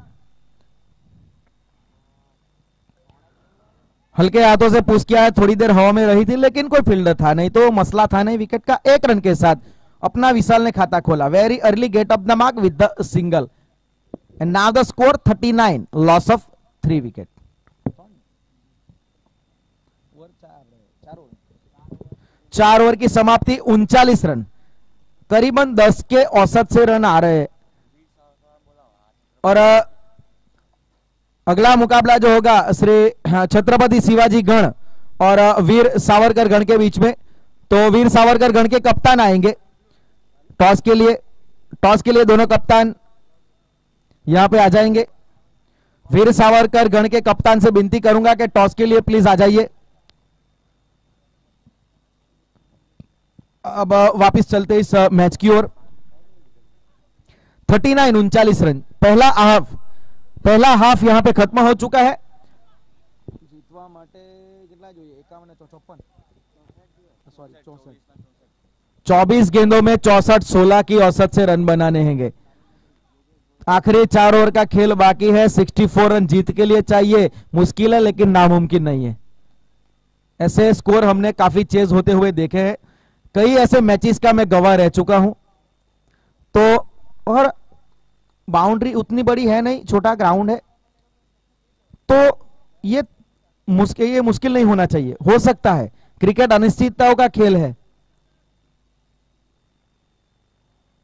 हल्के हाथों से पुश किया है, थोड़ी देर हवा में रही थी लेकिन कोई फील्डर था नहीं, तो मसला था नहीं विकेट का। 1 रन के साथ अपना विशाल ने खाता खोला। Very early get off the mark with the single and now the score 39, loss of 3 wicket. 4 over की समाप्ति, 39 रन, करीबन 10 के औसत से रन आ रहे हैं। और अगला मुकाबला जो होगा श्री छत्रपति शिवाजी गण और वीर सावरकर गण के बीच में, तो वीर सावरकर गण के कप्तान आएंगे टॉस के लिए। टॉस के लिए दोनों कप्तान यहां पे आ जाएंगे। वीर सावरकर गण के कप्तान से विनती करूंगा कि टॉस के लिए प्लीज आ जाइए। अब वापस चलते इस मैच की ओर। 39 रन पहला हाफ यहां पे खत्म हो चुका है। जीतवा माटे कितना જોઈએ 51 54 सॉरी 64 24 गेंदों में 64-16 की औसत से रन बनाने हैंगे। आखिरी 4 ओवर का खेल बाकी है। 64 रन जीत के लिए चाहिए। मुश्किल है लेकिन नामुमकिन नहीं है। ऐसे स्कोर हमने काफी चेज होते हुए देखे हैं। कई ऐसे मैचेस का मैं गवाह रह चुका हूं। तो और बाउंड्री उतनी बड़ी है नहीं, छोटा ग्राउंड है, तो ये मुश्किल नहीं होना चाहिए। हो सकता है, क्रिकेट अनिश्चितताओं का खेल है।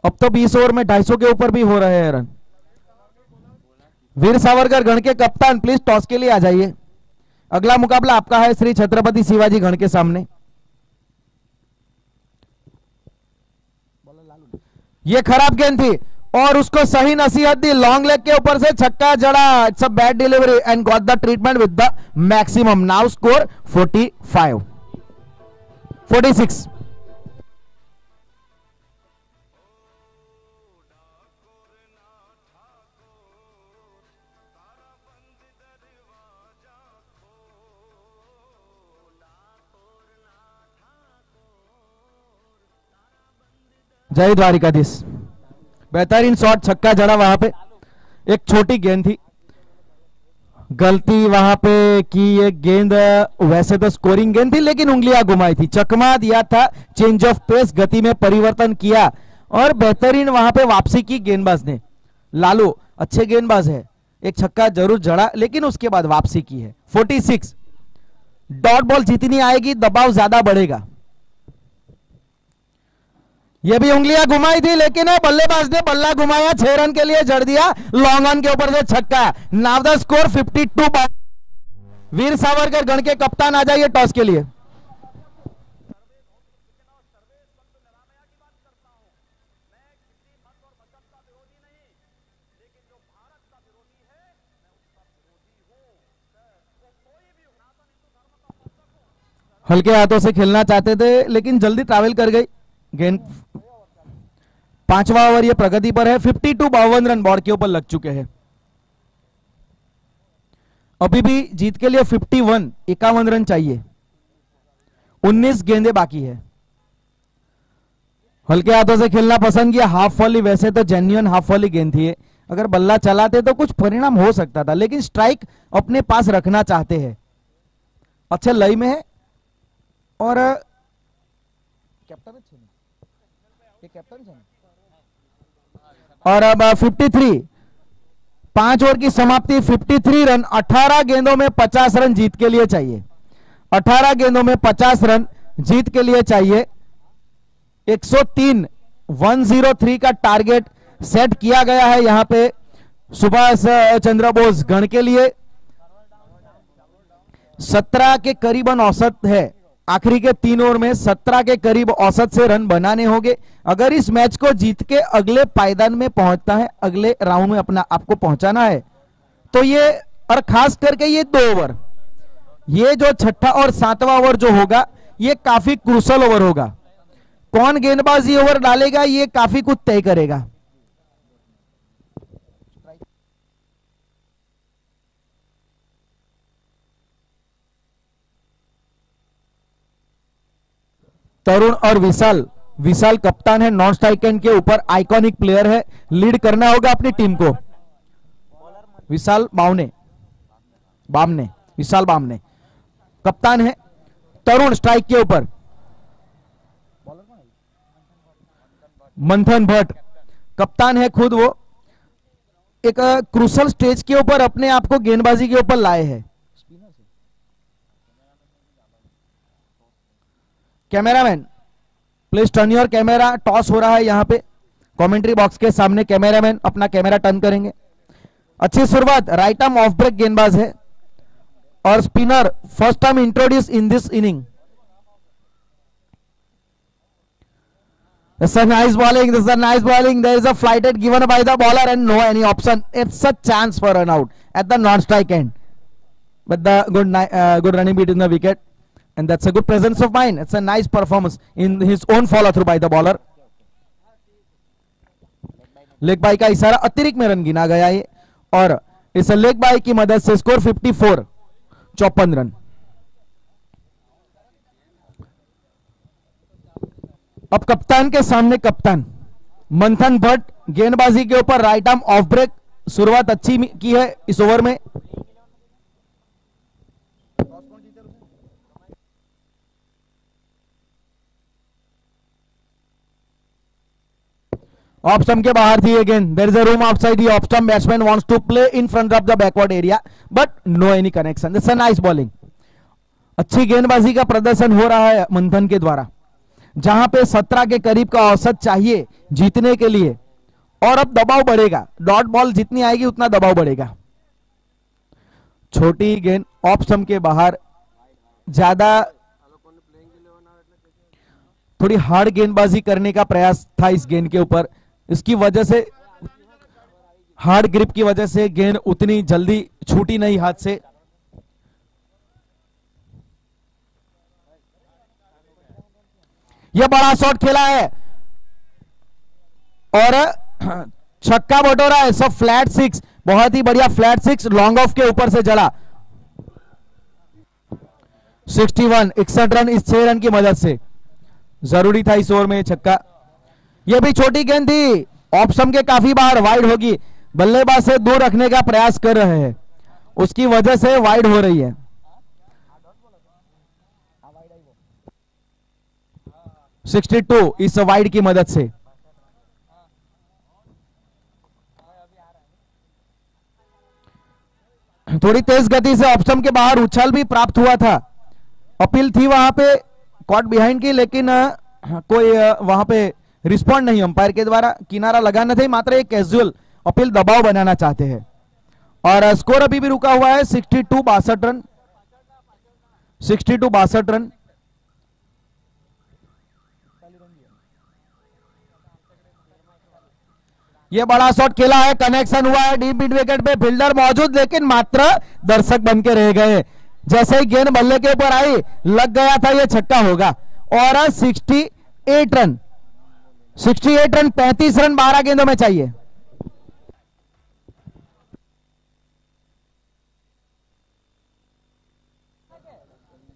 अब तो 20 ओवर में 250 के ऊपर भी हो रहे हैं रन। वीर सावरकर गण के कप्तान प्लीज टॉस के लिए आ जाइए। अगला मुकाबला आपका है श्री छत्रपति शिवाजी गण के सामने। ये खराब गेंद थी और उसको सही नसीहत दी। लॉन्ग लेग के ऊपर से छक्का जड़ा। It's a bad delivery and got the treatment with the maximum. Now score 46। जय द्वारिकाधीश। बेहतरीन शॉट, छक्का जड़ा। वहां पे एक छोटी गेंद थी, गलती वहां पे की। एक गेंद वैसे तो स्कोरिंग गेंद थी लेकिन उंगलियां घुमाई थी। चकमा दिया था, चेंज ऑफ पेस, गति में परिवर्तन किया और बेहतरीन वहां पे वापसी की गेंदबाज ने। लालू अच्छे गेंदबाज है, एक छक्का जरूर जड़ा लेकिन उसके बाद वापसी की है। 46। डॉट बॉल जितनी आएगी दबाव ज्यादा बढ़ेगा। ये भी उंगलियां घुमाई थी लेकिन बल्लेबाज ने बल्ला घुमाया, 6 रन के लिए जड़ दिया। लॉन्ग ऑन के ऊपर से छक्का। Now the score 52। Veer Savarkar गण के कप्तान आ जाइए टॉस के लिए। हल्के हाथों से खेलना चाहते थे लेकिन जल्दी ट्रैवल कर गई गेंद। 5वां ओवर ये प्रगति पर है। 52 रन बोर्ड के ऊपर लग चुके हैं। अभी भी जीत के लिए 51 रन चाहिए। 19 गेंदें बाकी है। हल्के हाथों से खेलना पसंद किया। हाफ वॉली, वैसे तो जेन्युइन हाफ वॉली गेंद थी। अगर बल्ला चलाते तो कुछ परिणाम हो सकता था लेकिन स्ट्राइक अपने पास रखना चाहते हैं। अच्छे लय में है और कैप्टन और अब 53। 5 ओवर की समाप्ति। 53 रन 18 गेंदों में 50 रन जीत के लिए चाहिए। 18 गेंदों में 50 रन जीत के लिए चाहिए। 103 का टारगेट सेट किया गया है यहां पे सुभाष चंद्र बोस गण के लिए। 17 के करीबन औसत है। आखिरी के 3 ओवर में 17 के करीब औसत से रन बनाने होंगे अगर इस मैच को जीत के अगले पायदान में पहुंचता है, अगले राउंड में अपना आपको पहुंचाना है। तो ये, और खास करके ये 2 ओवर, ये जो 6ठा और 7वां ओवर जो होगा ये काफी क्रूशल ओवर होगा। कौन गेंदबाजी ओवर डालेगा ये काफी कुछ तय करेगा। तरुण और विशाल कप्तान है। नॉन स्ट्राइक एंड के ऊपर आइकॉनिक प्लेयर है। लीड करना होगा अपनी टीम को। विशाल बामने कप्तान है। तरुण स्ट्राइक के ऊपर। मंथन भट्ट कप्तान है खुद। वो एक क्रूशल स्टेज के ऊपर अपने आप को गेंदबाजी के ऊपर लाए हैं। Cameraman please turn your camera. Toss हो रहा है यहां पे कमेंट्री बॉक्स के सामने। कैमरामैन अपना कैमरा टर्न करेंगे। अच्छी शुरुआत। राइट आर्म ऑफ ब्रेक गेंदबाज है और spinner first time introduce in this inning. This is a nice bowling. This is a nice bowling. There is a flighted given by the bowler and no any option. It's a chance for run out at the non-strike end. But the good running between the wicket, and that's a good presence of mind. It's a nice performance in his own follow through by the bowler. Leg bye का इशारा अतिरिक्त में रन गिना गया है और इस लेग बाई की मदद से स्कोर 54, 54 रन. अब कप्तान के सामने कप्तान मंथन भट्ट, गेंदबाजी के ऊपर राइट आर्म ऑफ ब्रेक. शुरुआत अच्छी की है इस ओवर में. ऑफ स्टंप के बाहर थी again. There is a room outside the off stump. Batsman wants to play in front of the backward area but no any connection. This is a nice bowling. अच्छी गेंदबाजी का प्रदर्शन हो रहा है मंथन के द्वारा, जहां पे 17 के करीब का औसत चाहिए जीतने के लिए. और अब दबाव बढ़ेगा. डॉट बॉल जितनी आएगी उतना दबाव बढ़ेगा. छोटी गेंद ऑफ स्टंप के बाहर, ज्यादा थोड़ी हार्ड गेंदबाजी करने का प्रयास था इस गेंद के ऊपर. इसकी वजह से, हार्ड ग्रिप की वजह से गेंद उतनी जल्दी छूटी नहीं हाथ से. यह बड़ा शॉट खेला है और छक्का बटोरा है. सब फ्लैट 6, बहुत ही बढ़िया फ्लैट 6 लॉन्ग ऑफ के ऊपर से जड़ा. 61, 61 रन इस 6 रन की मदद से. जरूरी था इस ओवर में छक्का. यह भी छोटी गेंद थी, ऑफ स्टंप के काफी बाहर, वाइड होगी. बल्लेबाज से दूर रखने का प्रयास कर रहे हैं, उसकी वजह से वाइड हो रही है. 62 इस वाइड की मदद से. थोड़ी तेज गति से ऑफ स्टंप के बाहर उछाल भी प्राप्त हुआ था. अपील थी वहां पे कॉट बिहाइंड की, लेकिन कोई वहां पे रिस्पॉन्ड नहीं अंपायर के द्वारा. किनारा लगाना था, मात्र एक कैजुअल अपील, दबाव बनाना चाहते हैं. और स्कोर अभी भी रुका हुआ है 62, 62 रन. 62, 62 रन. यह बड़ा शॉट खेला है, कनेक्शन हुआ है डीप मिड विकेट पे. फील्डर मौजूद, लेकिन मात्र दर्शक बन के रह गए. जैसे ही गेंद बल्ले के ऊपर आई, लग गया था यह छक्का होगा. और 68 रन, 68 रन, 35 रन 12 गेंदों में चाहिए.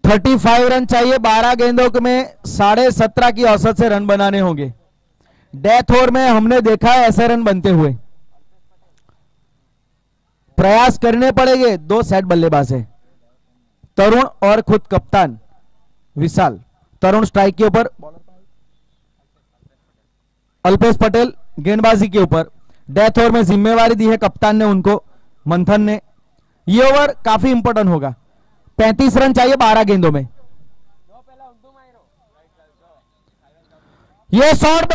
₹35 रन चाहिए 12 गेंदों में. 17.5 की औसत से रन बनाने होंगे. डेथ ओवर में हमने देखा है ऐसे रन बनते हुए. प्रयास करने पड़ेंगे. 2 सेट बल्लेबाज है, तरुण और खुद कप्तान विशाल. तरुण स्ट्राइक के ऊपर, अल्पेश पटेल गेंदबाजी के ऊपर. डेथ ओवर में जिम्मेवारी दी है कप्तान ने उनको, मंथन ने. ये ओवर काफी इंपॉर्टेंट होगा. 35 रन चाहिए 12 गेंदों में. ये शॉट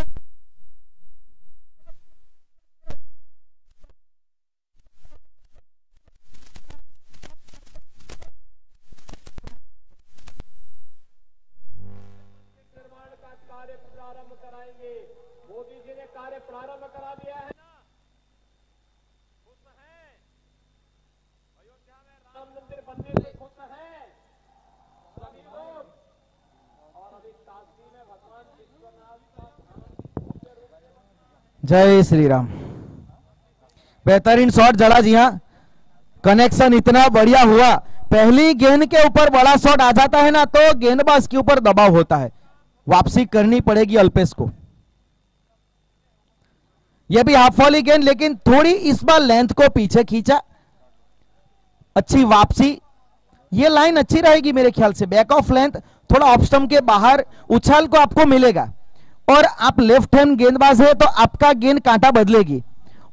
जय श्री राम. बेहतरीन शॉट जड़ा. जी हां, कनेक्शन इतना बढ़िया हुआ. पहली गेंद के ऊपर बड़ा शॉट आ जाता है ना, तो गेंदबाज के ऊपर दबाव होता है. वापसी करनी पड़ेगी अल्पेश को. यह भी हाफ वॉली गेंद, लेकिन थोड़ी इस बार लेंथ को पीछे खींचा. अच्छी वापसी. ये लाइन अच्छी रहेगी मेरे ख्याल से. बैक ऑफ लेंथ, थोड़ा ऑफ स्टंप के बाहर उछाल को आपको मिलेगा. और आप लेफ्ट हैंड गेंदबाज है तो आपका गेंद कांटा बदलेगी.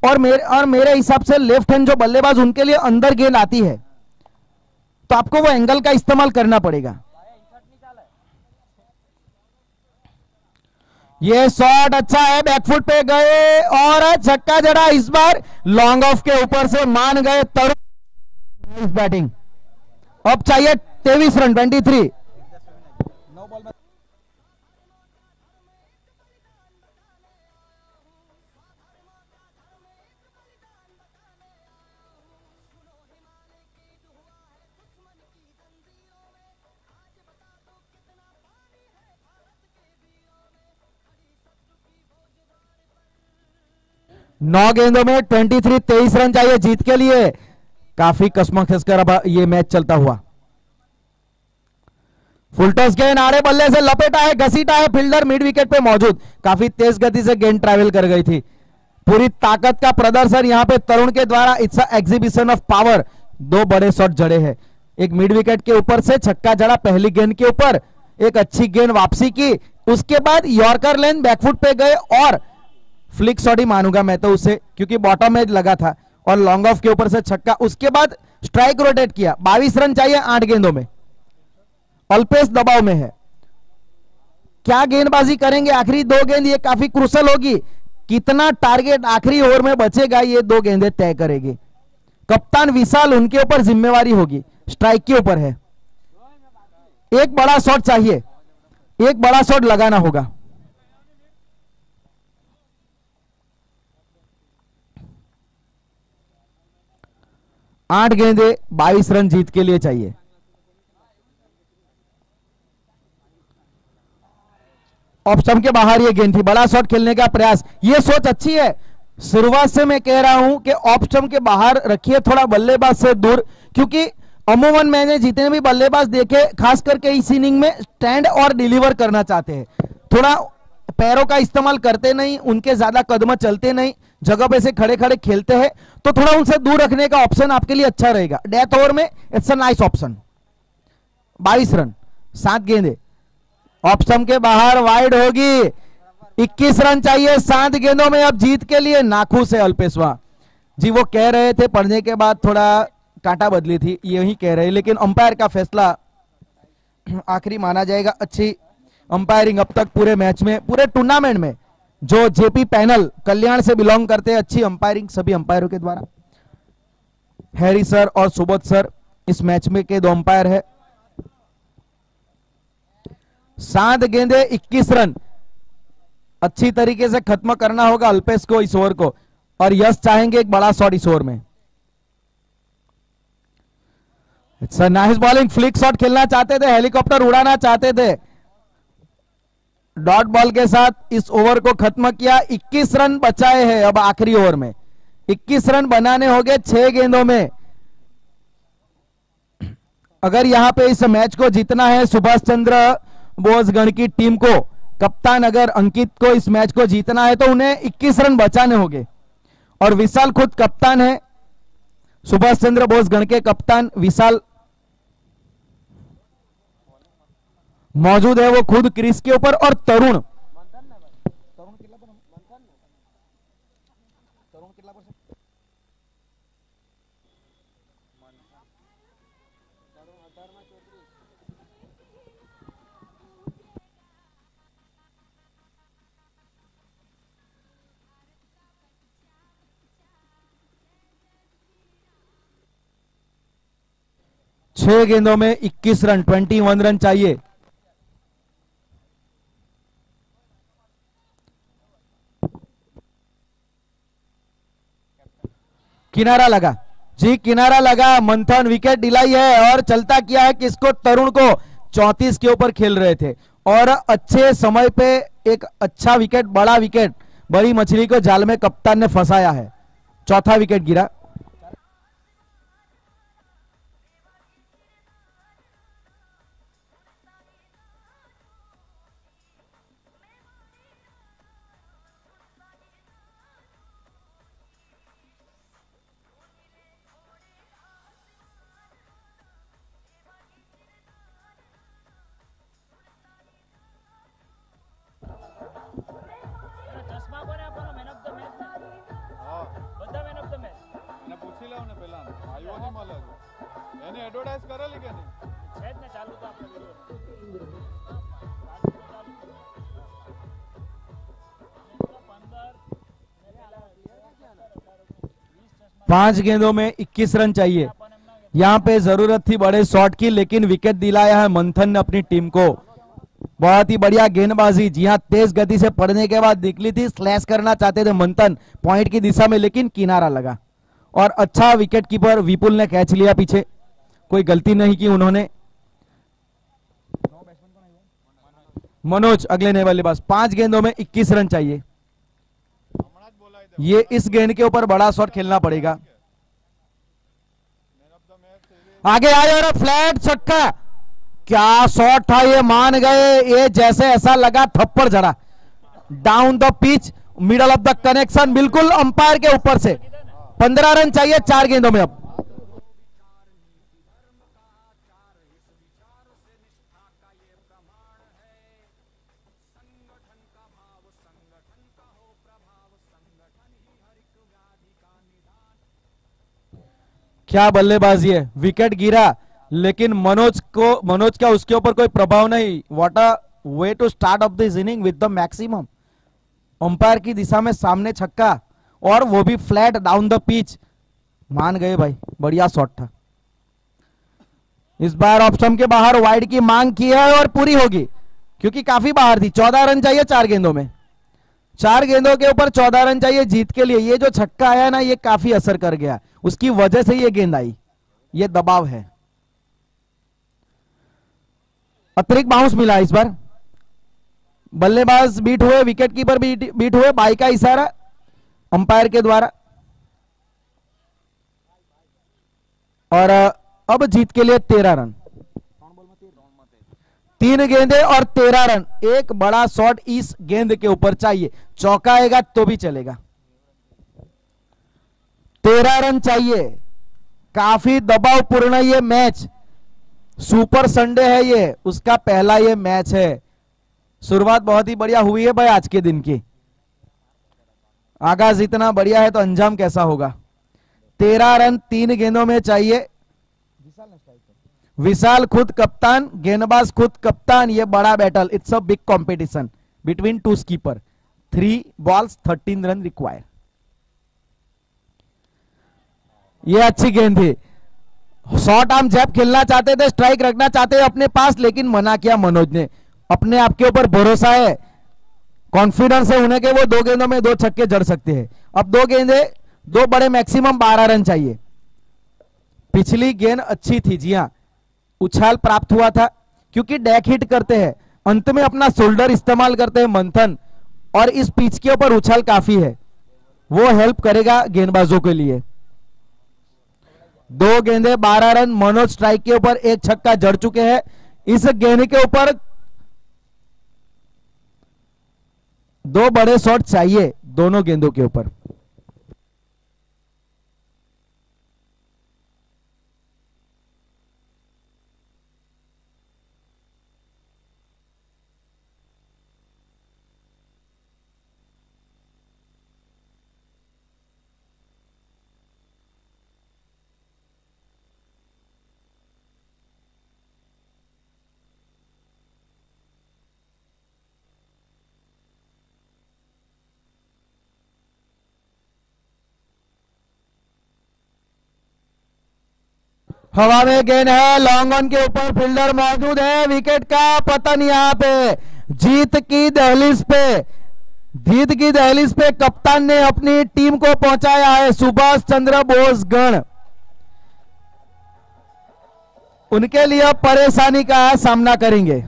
और मेरे हिसाब से लेफ्ट हैंड जो बल्लेबाज, उनके लिए अंदर गेंद आती है, तो आपको वो एंगल का इस्तेमाल करना पड़ेगा. ये शॉट अच्छा है, बैकफुट पे गए और छक्का जड़ा. इस बार लॉन्ग ऑफ के ऊपर से मान गए तरुण. बैटिंग. अब चाहिए 23 रन, 23. 9 गेंदों में 23 रन चाहिए जीत के लिए। काफी कसमकस कर अब ये मैच चलता हुआ। फुल टॉस गेंद आड़े बल्ले से लपेटा है, घसीटा है, फील्डर मिड विकेट पे मौजूद। काफी तेज गति से गेंद ट्रैवल कर गई थी। पूरी ताकत का प्रदर्शन यहां पे तरुण के द्वारा। It's exhibition of power. 2 बड़े शॉट जड़े हैं, एक मिड विकेट के ऊपर से छक्का जड़ा पहली गेंद के ऊपर, एक अच्छी गेंद वापसी की, उसके बाद यॉर्कर लेन बैकफुट पे गए और फ्लिक शॉट ही मानूंगा मैं तो उसे, क्योंकि बॉटम में लगा था, और लॉन्ग ऑफ के ऊपर से छक्का, उसके बाद स्ट्राइक रोटेट किया। 22 रन चाहिए 8 गेंदों में। अल्पेश दबाव में है, क्या गेंदबाजी करेंगे आखिरी 2 गेंद, ये काफी क्रूशल होगी। कितना टारगेट आखिरी ओवर में बचेगा ये 2 गेंदें तय करेगी। कप्तान विशाल उनके ऊपर जिम्मेवारी होगी, स्ट्राइक के ऊपर है। एक बड़ा शॉट चाहिए, एक बड़ा शॉट लगाना होगा। आठ गेंदे 22 रन जीत के लिए चाहिए। ऑफ स्टंप के बाहर ये गेंद थी, बड़ा शॉट खेलने का प्रयास, ये सोच अच्छी है। शुरुआत से मैं कह रहा हूं कि ऑफ स्टंप के बाहर रखिए, थोड़ा बल्लेबाज से दूर, क्योंकि अमूमन मैंने जितने भी बल्लेबाज देखे खास करके इस इनिंग में स्टैंड और डिलीवर करना चाहते हैं, थोड़ा पैरों का इस्तेमाल करते नहीं, उनके ज्यादा कदम चलते नहीं, जगह पे से खड़े खड़े खेलते हैं, तो थोड़ा उनसे दूर रखने का ऑप्शन आपके लिए अच्छा रहेगा। डेथ ओवर में it's a nice option. 22 run 7 गेंदे, ऑफ स्टंप के बाहर वाइड होगी। 21 रन चाहिए 7 गेंदों में अब जीत के लिए। नाखुश है अल्पेशवा जी, वो कह रहे थे पढ़ने के बाद थोड़ा कांटा बदली थी, यही कह रहे, लेकिन अंपायर का फैसला आखिरी माना जाएगा। अच्छी अंपायरिंग अब तक पूरे मैच में, पूरे टूर्नामेंट में, जो जेपी पैनल कल्याण से बिलोंग करते हैं, अच्छी अंपायरिंग सभी अंपायरों के द्वारा। हैरी सर और सुबोध सर इस मैच में के 2 अंपायर है। 7 गेंदे 21 रन, अच्छी तरीके से खत्म करना होगा अल्पेश को इस ओवर को, और यश चाहेंगे एक बड़ा शॉट इस ओवर में। It's a nice bowling, flick shot खेलना चाहते थे, हेलीकॉप्टर उड़ाना चाहते थे, डॉट बॉल के साथ इस ओवर को खत्म किया। 21 रन बचाए हैं अब आखिरी ओवर में, 21 रन बनाने होंगे 6 गेंदों में। अगर यहां पे इस मैच को जीतना है सुभाष चंद्र बोस गण की टीम को, कप्तान अगर अंकित को इस मैच को जीतना है तो उन्हें 21 रन बचाने होंगे, और विशाल खुद कप्तान है, सुभाष चंद्र बोस गण के कप्तान विशाल मौजूद है, वो खुद क्रीज के ऊपर, और तरुण छह गेंदों में 21 रन, 21 रन चाहिए। किनारा लगा जी, किनारा लगा, मंथन विकेट दिलाई है, और चलता किया है किसको, तरुण को। 34 के ऊपर खेल रहे थे, और अच्छे समय पे एक अच्छा विकेट, बड़ा विकेट, बड़ी मछली को जाल में कप्तान ने फंसाया है। चौथा विकेट गिरा। एडवर्टाइज करेली के नहीं छेद ने चालू तो आपने वीडियो 5 गेंदों में 21 रन चाहिए। यहां पे जरूरत थी बड़े शॉट की, लेकिन विकेट दिलाया है मंथन ने अपनी टीम को। बहुत ही बढ़िया गेंदबाजी, जी हां, तेज गति से पड़ने के बाद निकली थी, स्लैश करना चाहते थे मंथन पॉइंट की दिशा में, लेकिन किनारा लगा, और अच्छा विकेट कीपर विपुल ने कैच लिया पीछे, कोई गलती नहीं की उन्होंने। मनोज अगले नए बल्लेबाज। 5 गेंदों में 21 रन चाहिए। ये इस गेंद के ऊपर बड़ा शॉट खेलना पड़ेगा। आगे आए और फ्लैट छक्का, क्या शॉट था ये, मान गए ये, जैसे ऐसा लगा थप्पड़ जड़ा। Down the pitch, middle of the connection, बिल्कुल अंपायर के ऊपर से। 15 रन चाहिए 4 गेंदों में। अब क्या बल्लेबाजी है, विकेट गिरा लेकिन मनोज का उसके ऊपर कोई प्रभाव नहीं। What a way to start off this inning with the maximum. Umpire की दिशा में सामने छक्का, और वो भी फ्लैट डाउन द पिच। मान गए भाई, बढ़िया शॉट था। इस बार ऑफ स्टंप के बाहर वाइड की मांग की है और पूरी होगी, क्योंकि काफी बाहर थी। 14 रन चाहिए 4 गेंदों में। 4 गेंदों के ऊपर 14 रन चाहिए जीत के लिए। ये जो छक्का आया ना, ये काफी असर कर गया, उसकी वजह से ये गेंद आई, ये दबाव है। अतिरिक्त बाउंस मिला इस बार। बल्लेबाज बीट हुए, विकेट कीपर भी बीट हुए, बाई का इशारा अंपायर के द्वारा। और अब जीत के लिए 13 रन, 3 गेंदे और 13 रन। एक बड़ा शॉट इस गेंद के ऊपर चाहिए, चौका आएगा तो भी चलेगा। 13 रन चाहिए, काफी दबावपूर्ण ये मैच। सुपर संडे है ये, उसका पहला ये मैच है। शुरुआत बहुत ही बढ़िया हुई है भाई आज के दिन की। आगाज इतना बढ़िया है तो अंजाम कैसा होगा। 13 रन 3 गेंदों में चाहिए। विशाल खुद कप्तान, गेंदबाज खुद कप्तान। ये बड़ा battle, it's a big competition between 2 skipper. 3 balls 13 run require. ये अच्छी गेंद थी। शॉर्ट आर्म जैब खेलना चाहते थे, स्ट्राइक रखना चाहते थे अपने पास, लेकिन मना किया मनोज ने। अपने आप के ऊपर भरोसा है, कॉन्फिडेंस है उन्हें कि वो 2 गेंदों में 2 छक्के जड़ सकते हैं। अब 2 गेंदे, 2 बड़े, मैक्सिमम 12 रन चाहिए। पिछली गेंद अच्छी थी, जी हां, उछाल प्राप्त हुआ था, क्योंकि डैक हिट करते हैं, अंत में अपना शोल्डर इस्तेमाल करते हैं मंथन, और इस पिच के ऊपर उछाल काफी है, वो हेल्प करेगा गेंदबाजों के लिए। 2 गेंदे 12 रन। मनोज स्ट्राइक के ऊपर 1 छक्का जड़ चुके हैं। इस गेंद के ऊपर 2 बड़े शॉट चाहिए दोनों गेंदों के ऊपर। हवा में गेंद है, लॉन्ग ऑन के ऊपर फील्डर मौजूद है। विकेट का पतन यहां पे। जीत की दहलीज पे कप्तान ने अपनी टीम को पहुंचाया है। सुभाष चंद्र बोस गण उनके लिए परेशानी का सामना करेंगे।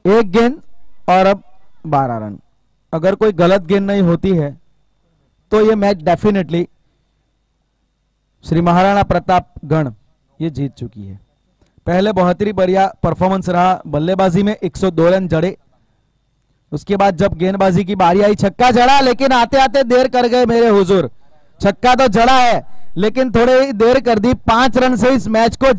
एक गेंद और अब 12 रन। अगर कोई गलत गेंद नहीं होती है तो ये मैच डेफिनेटली श्री महाराणा प्रताप गण ये जीत चुकी है। पहले बहुत ही बढ़िया परफॉर्मेंस रहा, बल्लेबाजी में 102 रन जड़े। उसके बाद जब गेंदबाजी की बारी आई, छक्का जड़ा, लेकिन आते आते देर कर गए मेरे हुजूर। छक्का तो जड़ा है लेकिन थोड़ी देर कर दी। 5 रन से इस मैच को